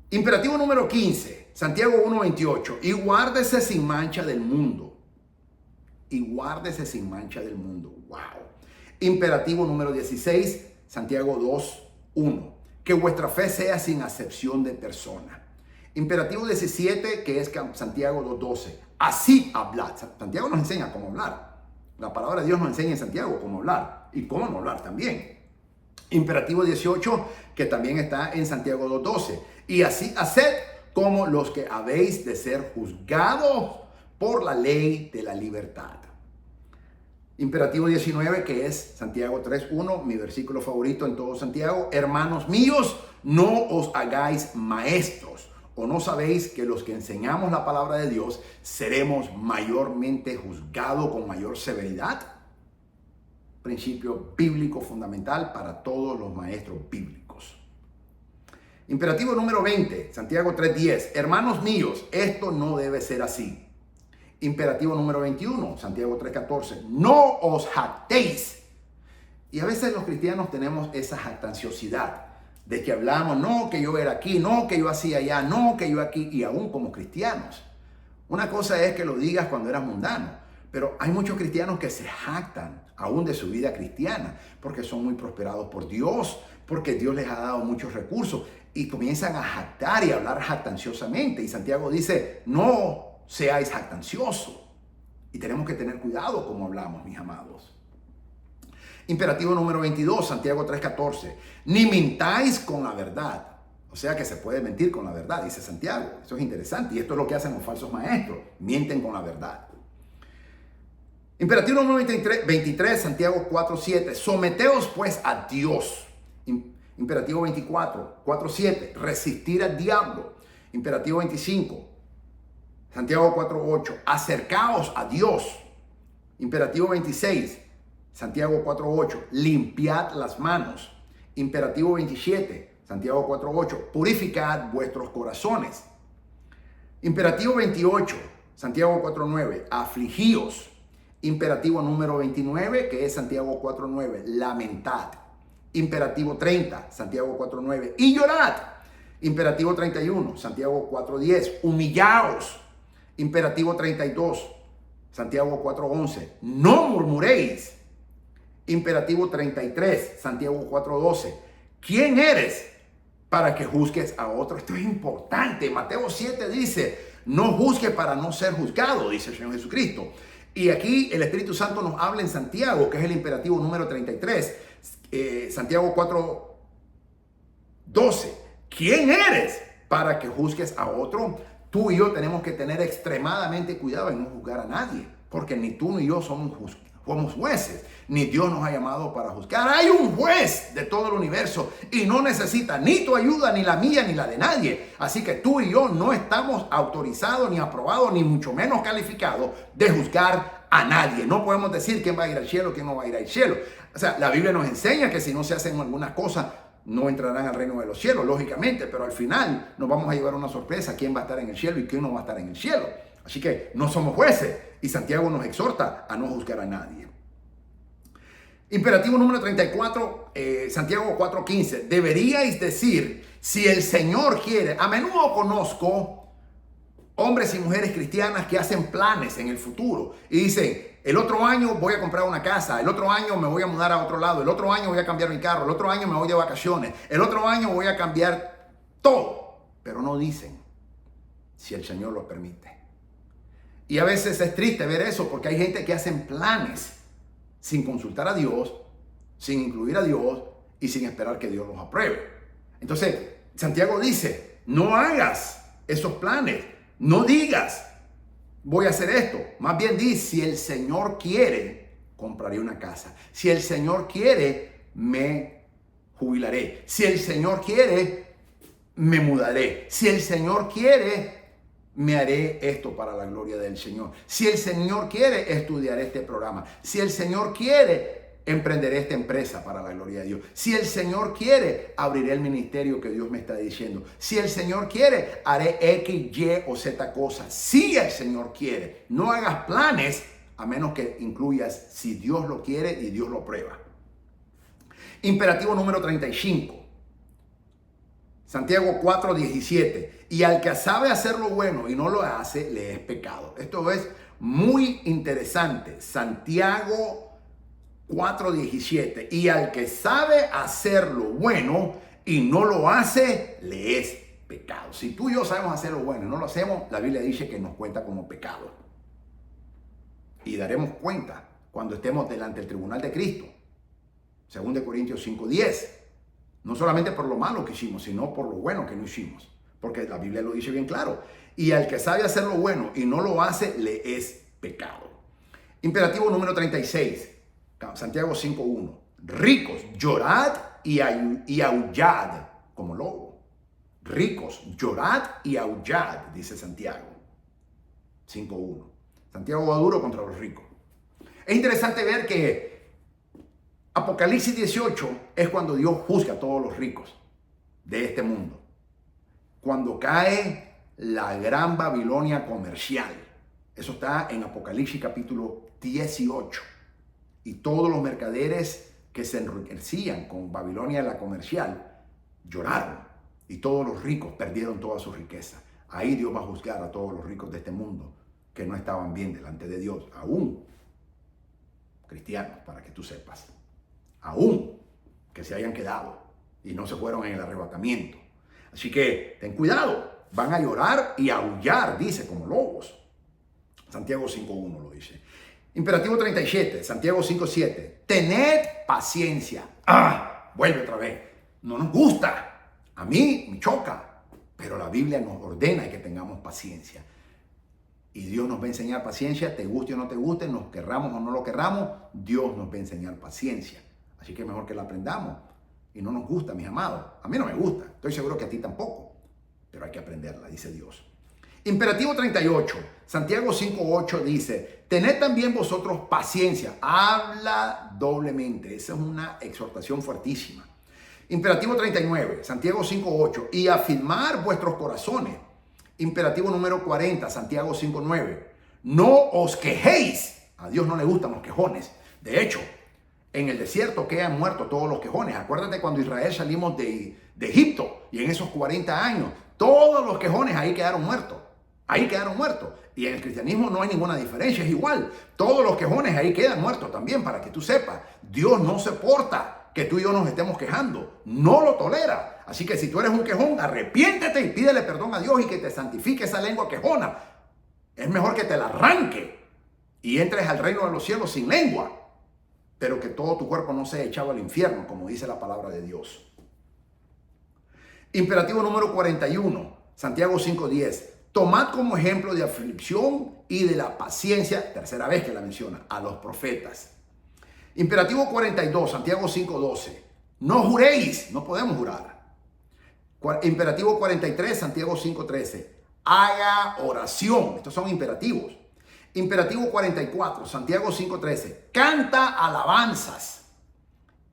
Imperativo número 15, Santiago 1:28, y guárdese sin mancha del mundo. Y guárdese sin mancha del mundo. Wow. Imperativo número 16, Santiago 2:1, que vuestra fe sea sin acepción de persona. Imperativo 17, que es Santiago 2:12, así hablad. Santiago nos enseña cómo hablar. La palabra de Dios nos enseña en Santiago cómo hablar y cómo no hablar también. Imperativo 18, que también está en Santiago 2:12, y así haced como los que habéis de ser juzgados por la ley de la libertad. Imperativo 19, que es Santiago 3:1, mi versículo favorito en todo Santiago. Hermanos míos, no os hagáis maestros, o no sabéis que los que enseñamos la palabra de Dios seremos mayormente juzgados con mayor severidad. Principio bíblico fundamental para todos los maestros bíblicos. Imperativo número 20, Santiago 3:10. Hermanos míos, esto no debe ser así. Imperativo número 21, Santiago 3:14. No os jactéis. Y a veces los cristianos tenemos esa jactanciosidad de que hablamos, no, que yo era aquí, no, que yo hacía allá, no, que yo aquí, y aún como cristianos. Una cosa es que lo digas cuando eras mundano, pero hay muchos cristianos que se jactan aún de su vida cristiana, porque son muy prosperados por Dios, porque Dios les ha dado muchos recursos, y comienzan a jactar y a hablar jactanciosamente. Y Santiago dice, no seáis jactanciosos. Y tenemos que tener cuidado como hablamos, mis amados. Imperativo número 22, Santiago 3:14. Ni mintáis con la verdad. O sea que se puede mentir con la verdad, dice Santiago. Eso es interesante. Y esto es lo que hacen los falsos maestros. Mienten con la verdad. Imperativo número 23, Santiago 4:7. Someteos pues a Dios. Imperativo 24, 4:7. Resistir al diablo. Imperativo 25. Santiago 4:8, acercaos a Dios. Imperativo 26, Santiago 4:8, limpiad las manos. Imperativo 27, Santiago 4:8, purificad vuestros corazones. Imperativo 28, Santiago 4:9, afligíos. Imperativo número 29, que es Santiago 4:9, lamentad. Imperativo 30, Santiago 4:9, y llorad. Imperativo 31, Santiago 4:10, humillaos. Imperativo 32, Santiago 4:11, no murmuréis. Imperativo 33, Santiago 4:12, ¿quién eres para que juzgues a otro? Esto es importante. Mateo 7 dice, no juzgue para no ser juzgado, dice el Señor Jesucristo. Y aquí el Espíritu Santo nos habla en Santiago, que es el imperativo número 33, Santiago 4:12, ¿quién eres para que juzgues a otro? Tú y yo tenemos que tener extremadamente cuidado en no juzgar a nadie, porque ni tú ni yo somos jueces, ni Dios nos ha llamado para juzgar. Hay un juez de todo el universo y no necesita ni tu ayuda, ni la mía, ni la de nadie. Así que tú y yo no estamos autorizados, ni aprobados, ni mucho menos calificados de juzgar a nadie. No podemos decir quién va a ir al cielo, quién no va a ir al cielo. O sea, la Biblia nos enseña que si no se hacen algunas cosas, no entrarán al reino de los cielos, lógicamente, pero al final nos vamos a llevar una sorpresa, quién va a estar en el cielo y quién no va a estar en el cielo. Así que no somos jueces y Santiago nos exhorta a no juzgar a nadie. Imperativo número 34, Santiago 4:15. Deberíais decir, si el Señor quiere. A menudo conozco hombres y mujeres cristianas que hacen planes en el futuro y dicen, el otro año voy a comprar una casa, el otro año me voy a mudar a otro lado, el otro año voy a cambiar mi carro, el otro año me voy de vacaciones, el otro año voy a cambiar todo, pero no dicen si el Señor lo permite. Y a veces es triste ver eso porque hay gente que hacen planes sin consultar a Dios, sin incluir a Dios y sin esperar que Dios los apruebe. Entonces, Santiago dice, no hagas esos planes, no digas, voy a hacer esto. Más bien di, si el Señor quiere, compraré una casa. Si el Señor quiere, me jubilaré. Si el Señor quiere, me mudaré. Si el Señor quiere, me haré esto para la gloria del Señor. Si el Señor quiere, estudiaré este programa. Si el Señor quiere, emprenderé esta empresa para la gloria de Dios. Si el Señor quiere, abriré el ministerio que Dios me está diciendo. Si el Señor quiere, haré X, Y o Z cosas. Si el Señor quiere, no hagas planes a menos que incluyas si Dios lo quiere y Dios lo prueba. Imperativo número 35. Santiago 4:17. Y al que sabe hacer lo bueno y no lo hace, le es pecado. Esto es muy interesante. Santiago 4:17. Y al que sabe hacer lo bueno y no lo hace, le es pecado. Si tú y yo sabemos hacer lo bueno y no lo hacemos, la Biblia dice que nos cuenta como pecado. Y daremos cuenta cuando estemos delante del tribunal de Cristo. 2 Corintios 5:10. No solamente por lo malo que hicimos, sino por lo bueno que no hicimos. Porque la Biblia lo dice bien claro. Y al que sabe hacer lo bueno y no lo hace, le es pecado. Imperativo número 36. Santiago 5:1. Ricos, llorad y aullad como lobo. Ricos, llorad y aullad, dice Santiago 5:1. Santiago va duro contra los ricos. Es interesante ver que Apocalipsis 18 es cuando Dios juzga a todos los ricos de este mundo. Cuando cae la gran Babilonia comercial. Eso está en Apocalipsis capítulo 18. Y todos los mercaderes que se enriquecían con Babilonia la comercial lloraron. Y todos los ricos perdieron toda su riqueza. Ahí Dios va a juzgar a todos los ricos de este mundo que no estaban bien delante de Dios. Aún cristianos, para que tú sepas. Aún que se hayan quedado y no se fueron en el arrebatamiento. Así que ten cuidado, van a llorar y aullar, dice, como lobos. Santiago 5:1 lo dice. Imperativo 37, Santiago 5:7. Tened paciencia. Vuelve otra vez. No nos gusta. A mí me choca. Pero la Biblia nos ordena que tengamos paciencia. Y Dios nos va a enseñar paciencia, te guste o no te guste, nos querramos o no lo querramos, Dios nos va a enseñar paciencia. Así que es mejor que la aprendamos. Y no nos gusta, mis amados. A mí no me gusta. Estoy seguro que a ti tampoco. Pero hay que aprenderla, dice Dios. Imperativo 38. Santiago 5:8 dice, tened también vosotros paciencia. Habla doblemente. Esa es una exhortación fuertísima. Imperativo 39. Santiago 5:8. Y afirmar vuestros corazones. Imperativo número 40. Santiago 5:9. No os quejéis. A Dios no le gustan los quejones. De hecho, en el desierto quedan muertos todos los quejones. Acuérdate cuando Israel salimos de Egipto y en esos 40 años, todos los quejones ahí quedaron muertos. Ahí quedaron muertos. Y en el cristianismo no hay ninguna diferencia, es igual. Todos los quejones ahí quedan muertos también, para que tú sepas. Dios no soporta que tú y yo nos estemos quejando. No lo tolera. Así que si tú eres un quejón, arrepiéntete y pídele perdón a Dios y que te santifique esa lengua quejona. Es mejor que te la arranque y entres al reino de los cielos sin lengua, pero que todo tu cuerpo no sea echado al infierno, como dice la palabra de Dios. Imperativo número 41, Santiago 5:10. Tomad como ejemplo de aflicción y de la paciencia, tercera vez que la menciona, a los profetas. Imperativo 42, Santiago 5:12. No juréis, no podemos jurar. Imperativo 43, Santiago 5:13. Haga oración. Estos son imperativos. Imperativo 44, Santiago 5:13. Canta alabanzas.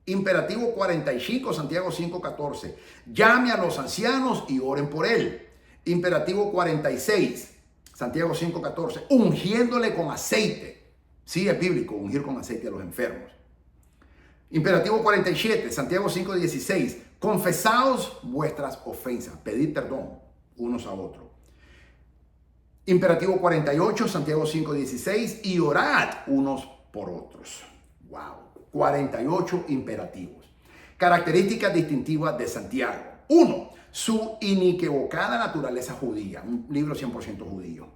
Imperativo 45, Santiago 5:14. Llame a los ancianos y oren por él. Imperativo 46, Santiago 5:14. Ungiéndole con aceite. Sí, es bíblico, ungir con aceite a los enfermos. Imperativo 47, Santiago 5:16. Confesaos vuestras ofensas. Pedid perdón unos a otros. Imperativo 48, Santiago 5:16. Y orad unos por otros. Wow. 48 imperativos. Características distintivas de Santiago. 1. Su inequivocada naturaleza judía. Un libro 100% judío.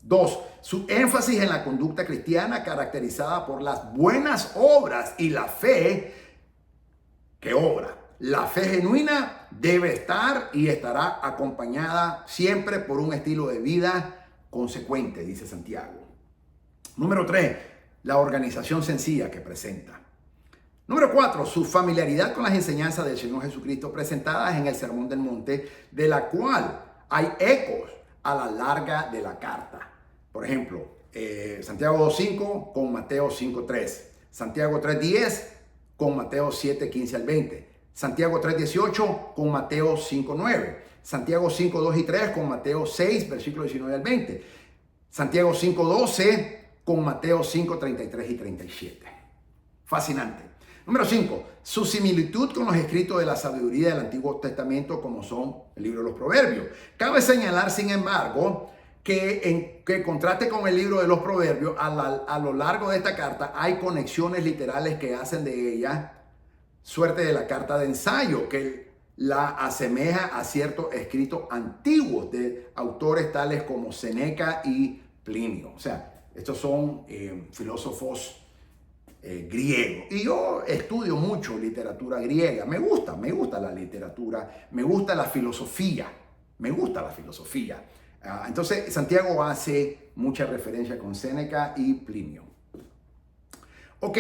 2. Su énfasis en la conducta cristiana caracterizada por las buenas obras y la fe que obra. La fe genuina debe estar y estará acompañada siempre por un estilo de vida consecuente, dice Santiago. Número 3. la organización sencilla que presenta. Número 4, su familiaridad con las enseñanzas del Señor Jesucristo presentadas en el Sermón del Monte, de la cual hay ecos a la larga de la carta. Por ejemplo, Santiago 2.5 con Mateo 5.3, Santiago 3.10 con Mateo 7.15 al 20, Santiago 3.18 con Mateo 5.9, Santiago 5.2 y 3 con Mateo 6, versículos 19 al 20, Santiago 5.12 con Mateo 5.33 y 37. Fascinante. Número 5, su similitud con los escritos de la sabiduría del Antiguo Testamento, como son el libro de los Proverbios. Cabe señalar, sin embargo, que contraste con el libro de los Proverbios, a lo largo de esta carta hay conexiones literales que hacen de ella suerte de la carta de ensayo, que la asemeja a ciertos escritos antiguos de autores tales como Seneca y Plinio. O sea, estos son filósofos griego. Y yo estudio mucho literatura griega. Me gusta la literatura, me gusta la filosofía, entonces Santiago hace mucha referencia con Séneca y Plinio. Ok,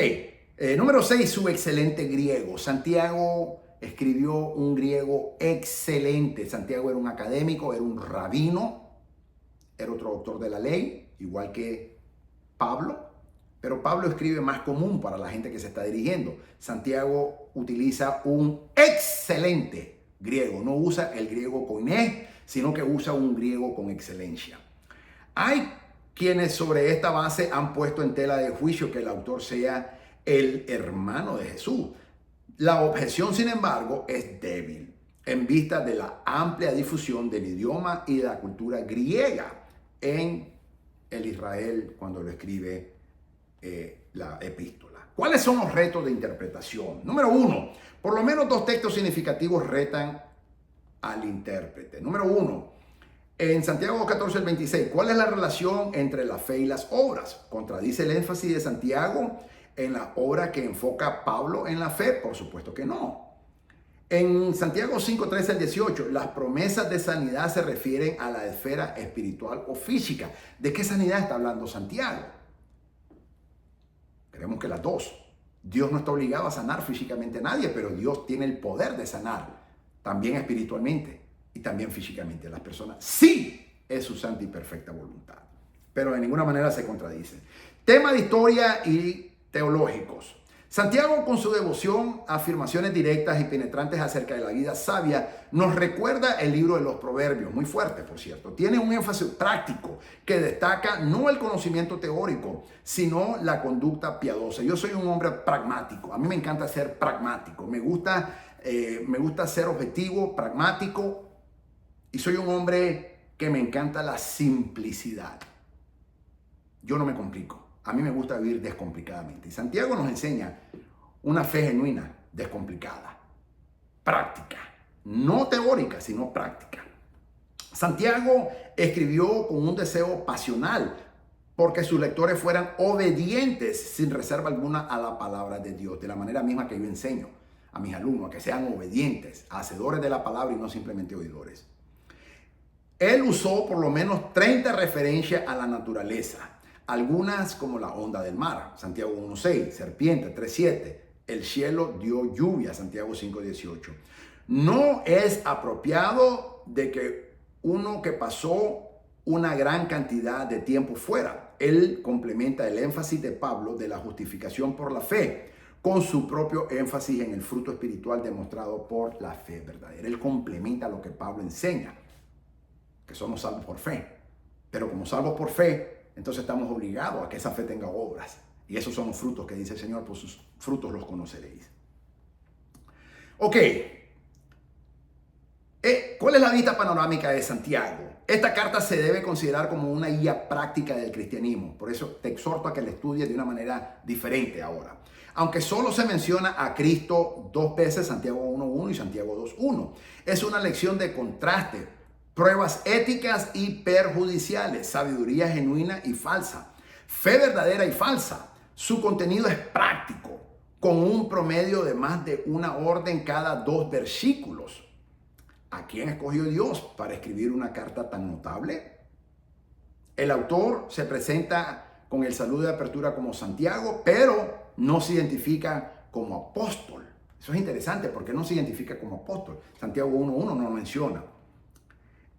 número 6, su excelente griego. Santiago escribió un griego excelente. Santiago era un académico, era un rabino, era otro doctor de la ley, igual que Pablo. Pero Pablo escribe más común para la gente que se está dirigiendo. Santiago utiliza un excelente griego. No usa el griego koiné, sino que usa un griego con excelencia. Hay quienes sobre esta base han puesto en tela de juicio que el autor sea el hermano de Jesús. La objeción, sin embargo, es débil en vista de la amplia difusión del idioma y de la cultura griega en el Israel cuando lo escribe la epístola. ¿Cuáles son los retos de interpretación? Número 1, por lo menos 2 textos significativos retan al intérprete. Número 1, en Santiago 14, el 26, ¿cuál es la relación entre la fe y las obras? ¿Contradice el énfasis de Santiago en la obra que enfoca Pablo en la fe? Por supuesto que no. En Santiago 5, 13 al 18, las promesas de sanidad se refieren a la esfera espiritual o física. ¿De qué sanidad está hablando Santiago? Creemos que las dos. Dios no está obligado a sanar físicamente a nadie, pero Dios tiene el poder de sanar, también espiritualmente y también físicamente. Las personas sí es su santa y perfecta voluntad, pero de ninguna manera se contradice. Tema de historia y teológicos. Santiago, con su devoción a afirmaciones directas y penetrantes acerca de la vida sabia, nos recuerda el libro de los Proverbios, muy fuerte, por cierto. Tiene un énfasis práctico que destaca no el conocimiento teórico, sino la conducta piadosa. Yo soy un hombre pragmático, a mí me encanta ser pragmático, me gusta ser objetivo, pragmático, y soy un hombre que me encanta la simplicidad. Yo no me complico. A mí me gusta vivir descomplicadamente. Y Santiago nos enseña una fe genuina, descomplicada, práctica, no teórica, sino práctica. Santiago escribió con un deseo pasional porque sus lectores fueran obedientes sin reserva alguna a la palabra de Dios, de la manera misma que yo enseño a mis alumnos, a que sean obedientes, hacedores de la palabra y no simplemente oidores. Él usó por lo menos 30 referencias a la naturaleza. Algunas como la onda del mar, Santiago 1.6, serpiente 3.7, el cielo dio lluvia, Santiago 5.18. No es apropiado de que uno que pasó una gran cantidad de tiempo fuera. Él complementa el énfasis de Pablo de la justificación por la fe con su propio énfasis en el fruto espiritual demostrado por la fe verdadera. Él complementa lo que Pablo enseña, que somos salvos por fe. Pero como salvos por fe, entonces estamos obligados a que esa fe tenga obras. Y esos son los frutos que dice el Señor, por sus frutos los conoceréis. Ok. ¿Cuál es la vista panorámica de Santiago? Esta carta se debe considerar como una guía práctica del cristianismo. Por eso te exhorto a que la estudies de una manera diferente ahora. Aunque solo se menciona a Cristo 2 veces, Santiago 1.1 y Santiago 2.1. Es una lección de contraste, pruebas éticas y perjudiciales, sabiduría genuina y falsa, fe verdadera y falsa. Su contenido es práctico, con un promedio de más de una orden cada 2 versículos. ¿A quién escogió Dios para escribir una carta tan notable? El autor se presenta con el saludo de apertura como Santiago, pero no se identifica como apóstol. Eso es interesante porque no se identifica como apóstol. Santiago 1.1 no lo menciona.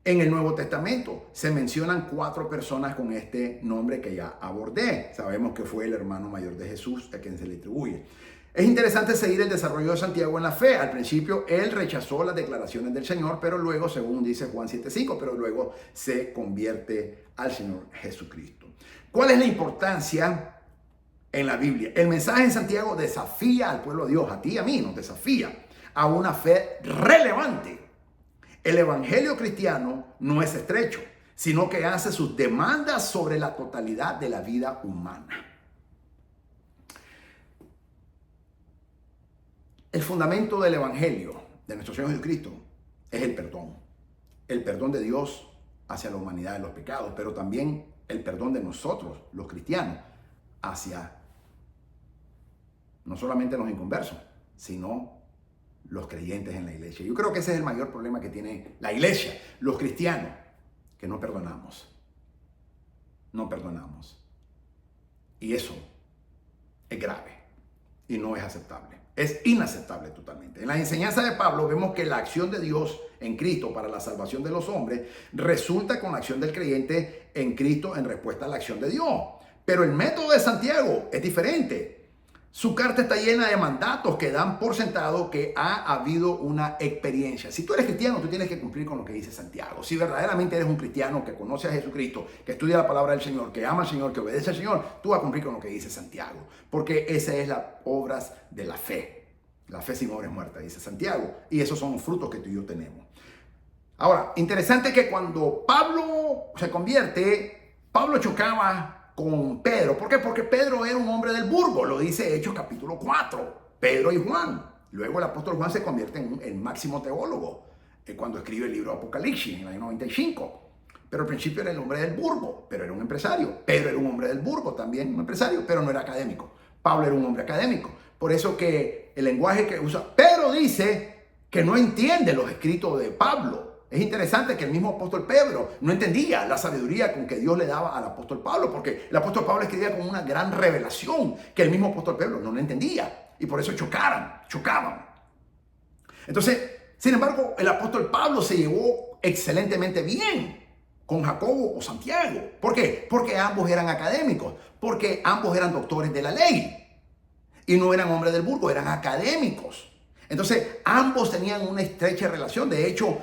En el Nuevo Testamento se mencionan 4 personas con este nombre que ya abordé. Sabemos que fue el hermano mayor de Jesús a quien se le atribuye. Es interesante seguir el desarrollo de Santiago en la fe. Al principio él rechazó las declaraciones del Señor, pero luego, según dice Juan 7.5, pero luego se convierte al Señor Jesucristo. ¿Cuál es la importancia en la Biblia? El mensaje de Santiago desafía al pueblo de Dios, a ti y a mí, nos desafía a una fe relevante. El evangelio cristiano no es estrecho, sino que hace sus demandas sobre la totalidad de la vida humana. El fundamento del evangelio de nuestro Señor Jesucristo es el perdón de Dios hacia la humanidad de los pecados, pero también el perdón de nosotros, los cristianos, hacia no solamente los inconversos, sino los creyentes en la iglesia. Yo creo que ese es el mayor problema que tiene la iglesia, los cristianos, que no perdonamos. No perdonamos. Y eso es grave y no es aceptable. Es inaceptable totalmente. En la enseñanza de Pablo vemos que la acción de Dios en Cristo para la salvación de los hombres resulta con la acción del creyente en Cristo en respuesta a la acción de Dios. Pero el método de Santiago es diferente. Su carta está llena de mandatos que dan por sentado que ha habido una experiencia. Si tú eres cristiano, tú tienes que cumplir con lo que dice Santiago. Si verdaderamente eres un cristiano que conoce a Jesucristo, que estudia la palabra del Señor, que ama al Señor, que obedece al Señor, tú vas a cumplir con lo que dice Santiago. Porque esa es la obras de la fe. La fe sin obra es muerta, dice Santiago. Y esos son los frutos que tú y yo tenemos. Ahora, interesante que cuando Pablo se convierte, Pablo chocaba con Pedro. ¿Por qué? Porque Pedro era un hombre del burgo, lo dice Hechos capítulo 4, Pedro y Juan. Luego el apóstol Juan se convierte en el máximo teólogo cuando escribe el libro de Apocalipsis en el año 95. Pero al principio era el hombre del burgo, pero era un empresario. Pedro era un hombre del burgo, también un empresario, pero no era académico. Pablo era un hombre académico. Por eso que el lenguaje que usa Pedro dice que no entiende los escritos de Pablo. Es interesante que el mismo apóstol Pedro no entendía la sabiduría con que Dios le daba al apóstol Pablo, porque el apóstol Pablo escribía con una gran revelación que el mismo apóstol Pedro no lo entendía, y por eso chocaban. Entonces, sin embargo, el apóstol Pablo se llevó excelentemente bien con Jacobo o Santiago. ¿Por qué? Porque ambos eran académicos, porque ambos eran doctores de la ley, y no eran hombres del burgo, eran académicos. Entonces, ambos tenían una estrecha relación. De hecho,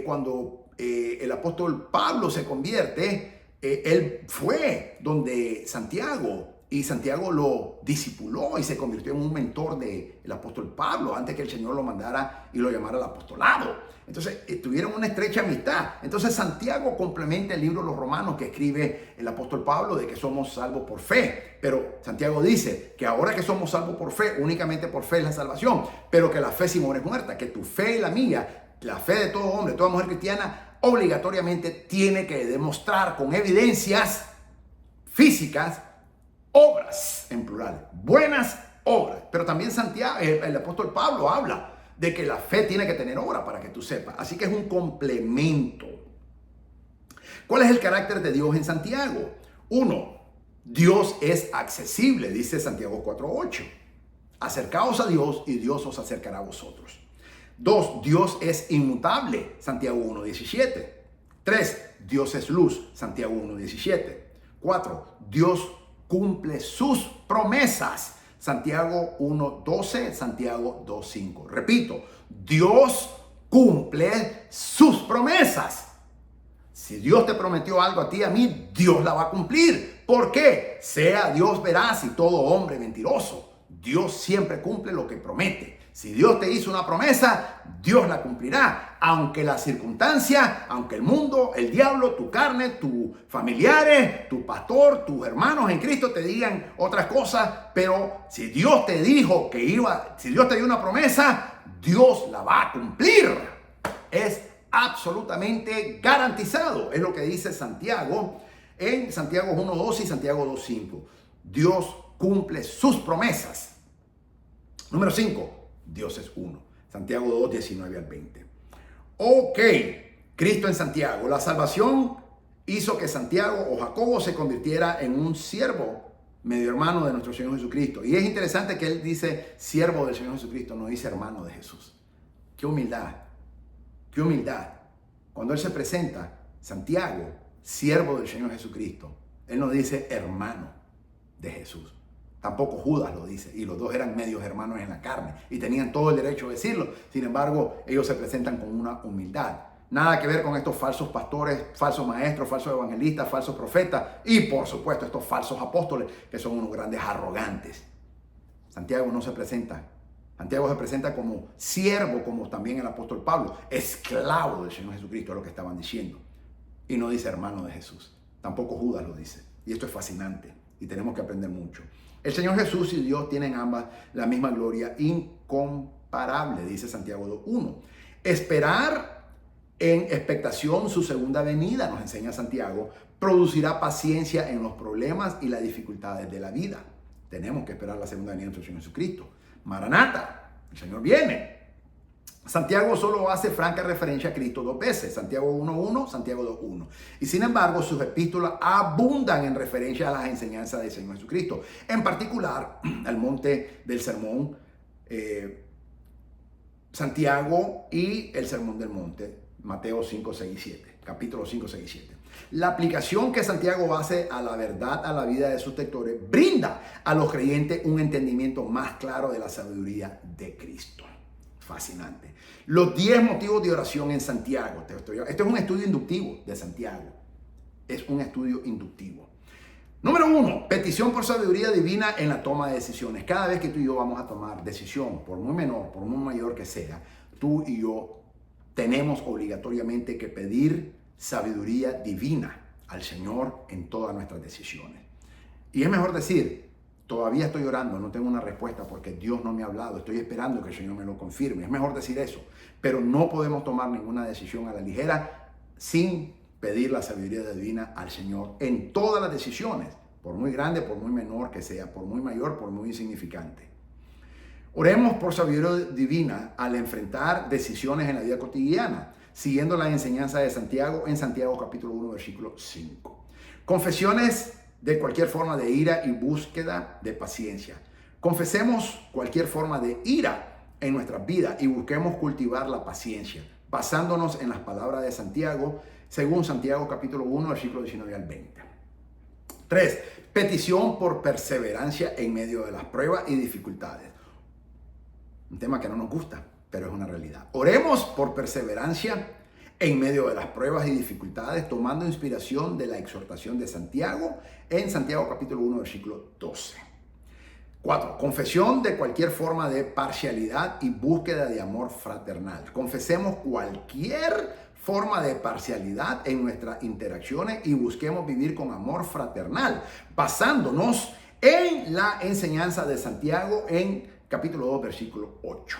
cuando el apóstol Pablo se convierte, él fue donde Santiago, y Santiago lo discipuló y se convirtió en un mentor del apóstol Pablo antes que el Señor lo mandara y lo llamara al apostolado. Entonces, tuvieron una estrecha amistad. Entonces, Santiago complementa el libro de los Romanos que escribe el apóstol Pablo de que somos salvos por fe. Pero Santiago dice que ahora que somos salvos por fe, únicamente por fe es la salvación, pero que la fe sin obra es muerta, que tu fe y la mía, la fe de todo hombre, toda mujer cristiana, obligatoriamente tiene que demostrar con evidencias físicas obras, en plural, buenas obras. Pero también Santiago, el apóstol Pablo habla de que la fe tiene que tener obra para que tú sepas. Así que es un complemento. ¿Cuál es el carácter de Dios en Santiago? 1. Dios es accesible, dice Santiago 4.8. Acercaos a Dios y Dios os acercará a vosotros. 2. Dios es inmutable, Santiago 1.17. 3. Dios es luz, Santiago 1.17. 4. Dios cumple sus promesas, Santiago 1.12, Santiago 2.5. Repito, Dios cumple sus promesas. Si Dios te prometió algo a ti y a mí, Dios la va a cumplir. ¿Por qué? Sea Dios veraz y todo hombre mentiroso. Dios siempre cumple lo que promete. Si Dios te hizo una promesa, Dios la cumplirá. Aunque la circunstancia, aunque el mundo, el diablo, tu carne, tus familiares, tu pastor, tus hermanos en Cristo te digan otras cosas. Pero si Dios te dijo si Dios te dio una promesa, Dios la va a cumplir. Es absolutamente garantizado. Es lo que dice Santiago en Santiago 1.2 y Santiago 2.5. Dios cumple sus promesas. Número 5. Dios es uno. Santiago 2, 19 al 20. Ok, Cristo en Santiago. La salvación hizo que Santiago o Jacobo se convirtiera en un siervo medio hermano de nuestro Señor Jesucristo. Y es interesante que él dice siervo del Señor Jesucristo, no dice hermano de Jesús. ¡Qué humildad! ¡Qué humildad! Cuando él se presenta, Santiago, siervo del Señor Jesucristo, él no dice hermano de Jesús. Tampoco Judas lo dice, y los dos eran medios hermanos en la carne y tenían todo el derecho de decirlo. Sin embargo, ellos se presentan con una humildad. Nada que ver con estos falsos pastores, falsos maestros, falsos evangelistas, falsos profetas y por supuesto estos falsos apóstoles que son unos grandes arrogantes. Santiago no se presenta. Santiago se presenta como siervo, como también el apóstol Pablo, esclavo del Señor Jesucristo, es lo que estaban diciendo. Y no dice hermano de Jesús. Tampoco Judas lo dice. Y esto es fascinante y tenemos que aprender mucho. El Señor Jesús y Dios tienen ambas la misma gloria incomparable, dice Santiago 2:1. Esperar en expectación su segunda venida, nos enseña Santiago, producirá paciencia en los problemas y las dificultades de la vida. Tenemos que esperar la segunda venida de nuestro Señor Jesucristo. Maranata, el Señor viene. Santiago solo hace franca referencia a Cristo 2 veces, Santiago 1:1, Santiago 2:1. Y sin embargo, sus epístolas abundan en referencia a las enseñanzas del Señor Jesucristo. En particular, al monte del sermón, Santiago y el sermón del monte, Mateo 5, 6 y 7, capítulo 5, 6 y 7. La aplicación que Santiago hace a la verdad, a la vida de sus lectores, brinda a los creyentes un entendimiento más claro de la sabiduría de Cristo. Fascinante. Los 10 motivos de oración en Santiago. Este es un estudio inductivo de Santiago. Es un estudio inductivo. Número 1, petición por sabiduría divina en la toma de decisiones. Cada vez que tú y yo vamos a tomar decisión, por muy menor, por muy mayor que sea, tú y yo tenemos obligatoriamente que pedir sabiduría divina al Señor en todas nuestras decisiones. Y es mejor decir, todavía estoy orando, no tengo una respuesta porque Dios no me ha hablado, estoy esperando que el Señor me lo confirme. Es mejor decir eso, pero no podemos tomar ninguna decisión a la ligera sin pedir la sabiduría divina al Señor en todas las decisiones, por muy grande, por muy menor que sea, por muy mayor, por muy insignificante. Oremos por sabiduría divina al enfrentar decisiones en la vida cotidiana, siguiendo la enseñanza de Santiago en Santiago capítulo 1, versículo 5. Confesiones de cualquier forma de ira y búsqueda de paciencia. Confesemos cualquier forma de ira en nuestras vidas y busquemos cultivar la paciencia, basándonos en las palabras de Santiago, según Santiago capítulo 1, versículo 19 al 20. 3. Petición por perseverancia en medio de las pruebas y dificultades. Un tema que no nos gusta, pero es una realidad. Oremos por perseverancia en medio de las pruebas y dificultades, tomando inspiración de la exhortación de Santiago en Santiago capítulo 1, versículo 12. 4. Confesión de cualquier forma de parcialidad y búsqueda de amor fraternal. Confesemos cualquier forma de parcialidad en nuestras interacciones y busquemos vivir con amor fraternal, basándonos en la enseñanza de Santiago en capítulo 2, versículo 8.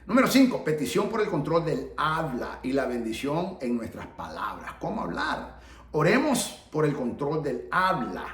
Número 5, petición por el control del habla y la bendición en nuestras palabras. ¿Cómo hablar? Oremos por el control del habla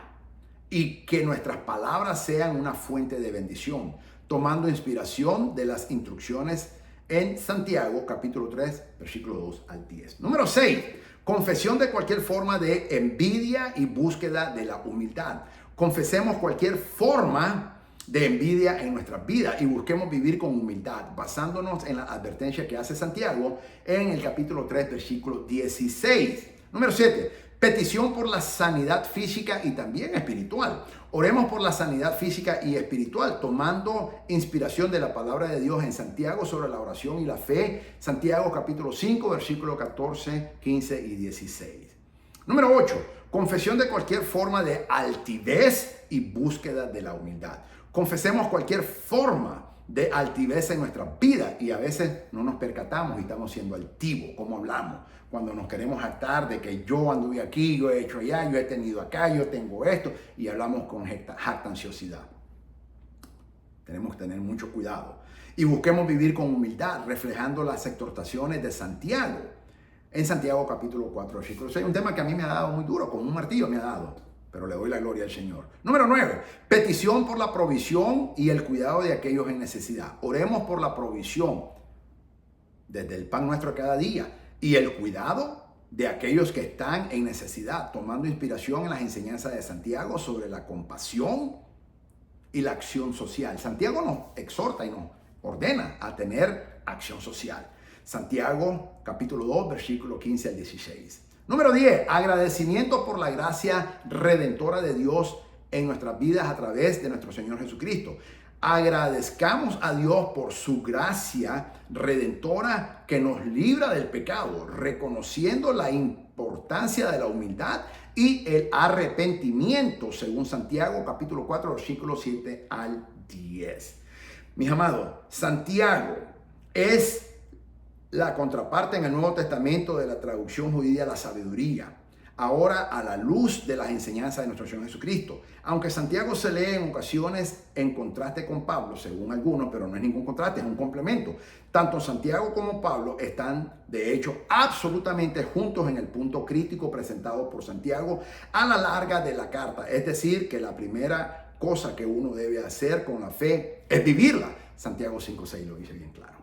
y que nuestras palabras sean una fuente de bendición, tomando inspiración de las instrucciones en Santiago, capítulo 3, versículo 2 al 10. Número 6, confesión de cualquier forma de envidia y búsqueda de la humildad. Confesemos cualquier forma de envidia en nuestras vidas y busquemos vivir con humildad, basándonos en la advertencia que hace Santiago en el capítulo 3, versículo 16. Número 7, petición por la sanidad física y también espiritual. Oremos por la sanidad física y espiritual, tomando inspiración de la palabra de Dios en Santiago sobre la oración y la fe. Santiago capítulo 5, versículo 14, 15 y 16. Número 8, confesión de cualquier forma de altivez y búsqueda de la humildad. Confesemos cualquier forma de altivez en nuestra vida y a veces no nos percatamos y estamos siendo altivos, como hablamos, cuando nos queremos jactar de que yo anduve aquí, yo he hecho allá, yo he tenido acá, yo tengo esto y hablamos con jactanciosidad. Tenemos que tener mucho cuidado y busquemos vivir con humildad, reflejando las exhortaciones de Santiago en Santiago capítulo 4, versículo 6. Un tema que a mí me ha dado muy duro, como un martillo me ha dado, pero le doy la gloria al Señor. Número 9, petición por la provisión y el cuidado de aquellos en necesidad. Oremos por la provisión desde el pan nuestro cada día y el cuidado de aquellos que están en necesidad, tomando inspiración en las enseñanzas de Santiago sobre la compasión y la acción social. Santiago nos exhorta y nos ordena a tener acción social. Santiago capítulo 2, versículo 15 al 16. Número 10, agradecimiento por la gracia redentora de Dios en nuestras vidas a través de nuestro Señor Jesucristo. Agradezcamos a Dios por su gracia redentora que nos libra del pecado, reconociendo la importancia de la humildad y el arrepentimiento, según Santiago capítulo 4, versículos 7 al 10. Mis amados, Santiago es la contraparte en el Nuevo Testamento de la traducción judía la sabiduría, ahora a la luz de las enseñanzas de nuestro Señor Jesucristo. Aunque Santiago se lee en ocasiones en contraste con Pablo, según algunos, pero no es ningún contraste, es un complemento. Tanto Santiago como Pablo están, de hecho, absolutamente juntos en el punto crítico presentado por Santiago a la larga de la carta. Es decir, que la primera cosa que uno debe hacer con la fe es vivirla. Santiago 5:6 lo dice bien claro.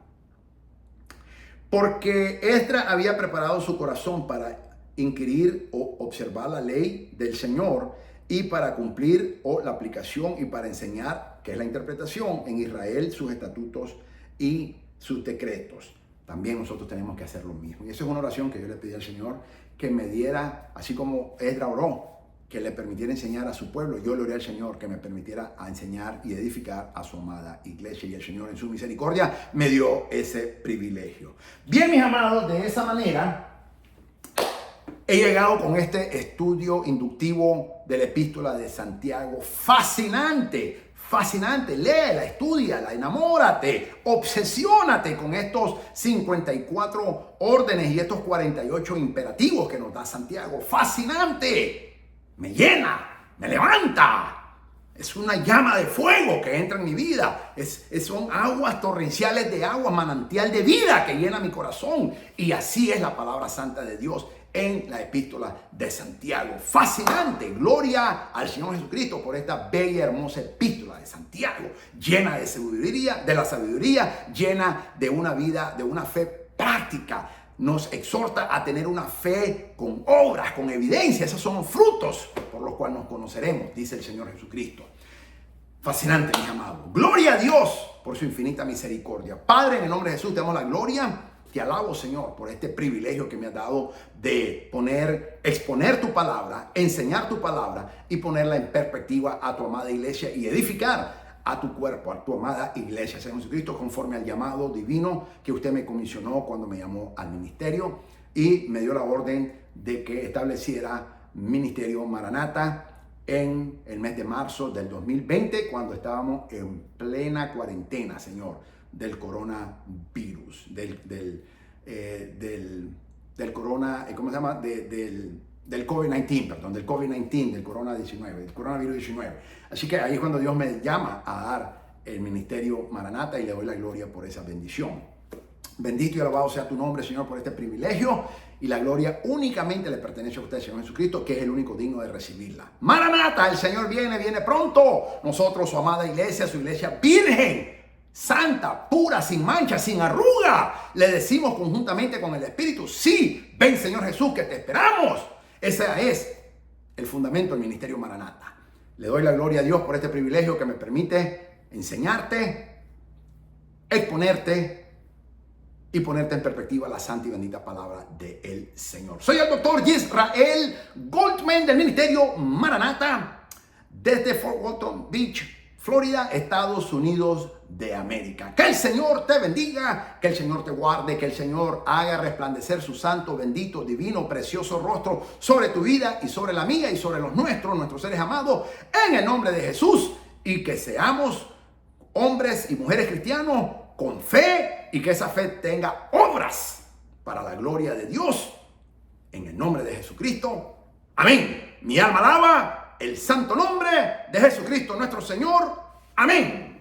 Porque Esdras había preparado su corazón para inquirir o observar la ley del Señor y para cumplir la aplicación y para enseñar, que es la interpretación, en Israel sus estatutos y sus decretos. También nosotros tenemos que hacer lo mismo. Y esa es una oración que yo le pedí al Señor que me diera, así como Esdras oró, que le permitiera enseñar a su pueblo. Yo le oré al Señor que me permitiera enseñar y edificar a su amada iglesia, y el Señor en su misericordia me dio ese privilegio. Bien, mis amados, de esa manera he llegado con este estudio inductivo de la epístola de Santiago. Fascinante, fascinante. Léela, estúdiala, enamórate, obsesiónate con estos 54 órdenes y estos 48 imperativos que nos da Santiago. Fascinante. Me llena, me levanta. Es una llama de fuego que entra en mi vida. Son aguas torrenciales de agua, manantial de vida que llena mi corazón. Y así es la palabra santa de Dios en la epístola de Santiago. Fascinante. Gloria al Señor Jesucristo por esta bella y hermosa epístola de Santiago, llena de sabiduría, de la sabiduría, llena de una vida, de una fe práctica. Nos exhorta a tener una fe con obras, con evidencia. Esos son frutos por los cuales nos conoceremos, dice el Señor Jesucristo. Fascinante, mis amados. Gloria a Dios por su infinita misericordia. Padre, en el nombre de Jesús te damos la gloria. Te alabo, Señor, por este privilegio que me has dado de exponer tu palabra, enseñar tu palabra y ponerla en perspectiva a tu amada iglesia y edificar a tu cuerpo, a tu amada iglesia, Señor Jesucristo, conforme al llamado divino que usted me comisionó cuando me llamó al ministerio y me dio la orden de que estableciera Ministerio Maranata en el mes de marzo del 2020, cuando estábamos en plena cuarentena, Señor, del coronavirus, del corona, ¿cómo se llama? Del COVID-19, perdón, del COVID-19, del coronavirus 19. Así que ahí es cuando Dios me llama a dar el ministerio Maranata y le doy la gloria por esa bendición. Bendito y alabado sea tu nombre, Señor, por este privilegio, y la gloria únicamente le pertenece a usted, Señor Jesucristo, que es el único digno de recibirla. Maranata, el Señor viene pronto. Nosotros, su amada iglesia, su iglesia virgen, santa, pura, sin mancha, sin arruga, le decimos conjuntamente con el Espíritu: sí, ven, Señor Jesús, que te esperamos. Ese es el fundamento del ministerio Maranata. Le doy la gloria a Dios por este privilegio que me permite enseñarte, exponerte y ponerte en perspectiva la santa y bendita palabra del Señor. Soy el doctor Yisrael Goldman del ministerio Maranata desde Fort Walton Beach, Florida, Estados Unidos de América. Que el Señor te bendiga, que el Señor te guarde, que el Señor haga resplandecer su santo, bendito, divino, precioso rostro sobre tu vida y sobre la mía y sobre los nuestros seres amados, en el nombre de Jesús, y que seamos hombres y mujeres cristianos con fe, y que esa fe tenga obras para la gloria de Dios, en el nombre de Jesucristo. Amén. Mi alma alaba el santo nombre de Jesucristo nuestro Señor. Amén.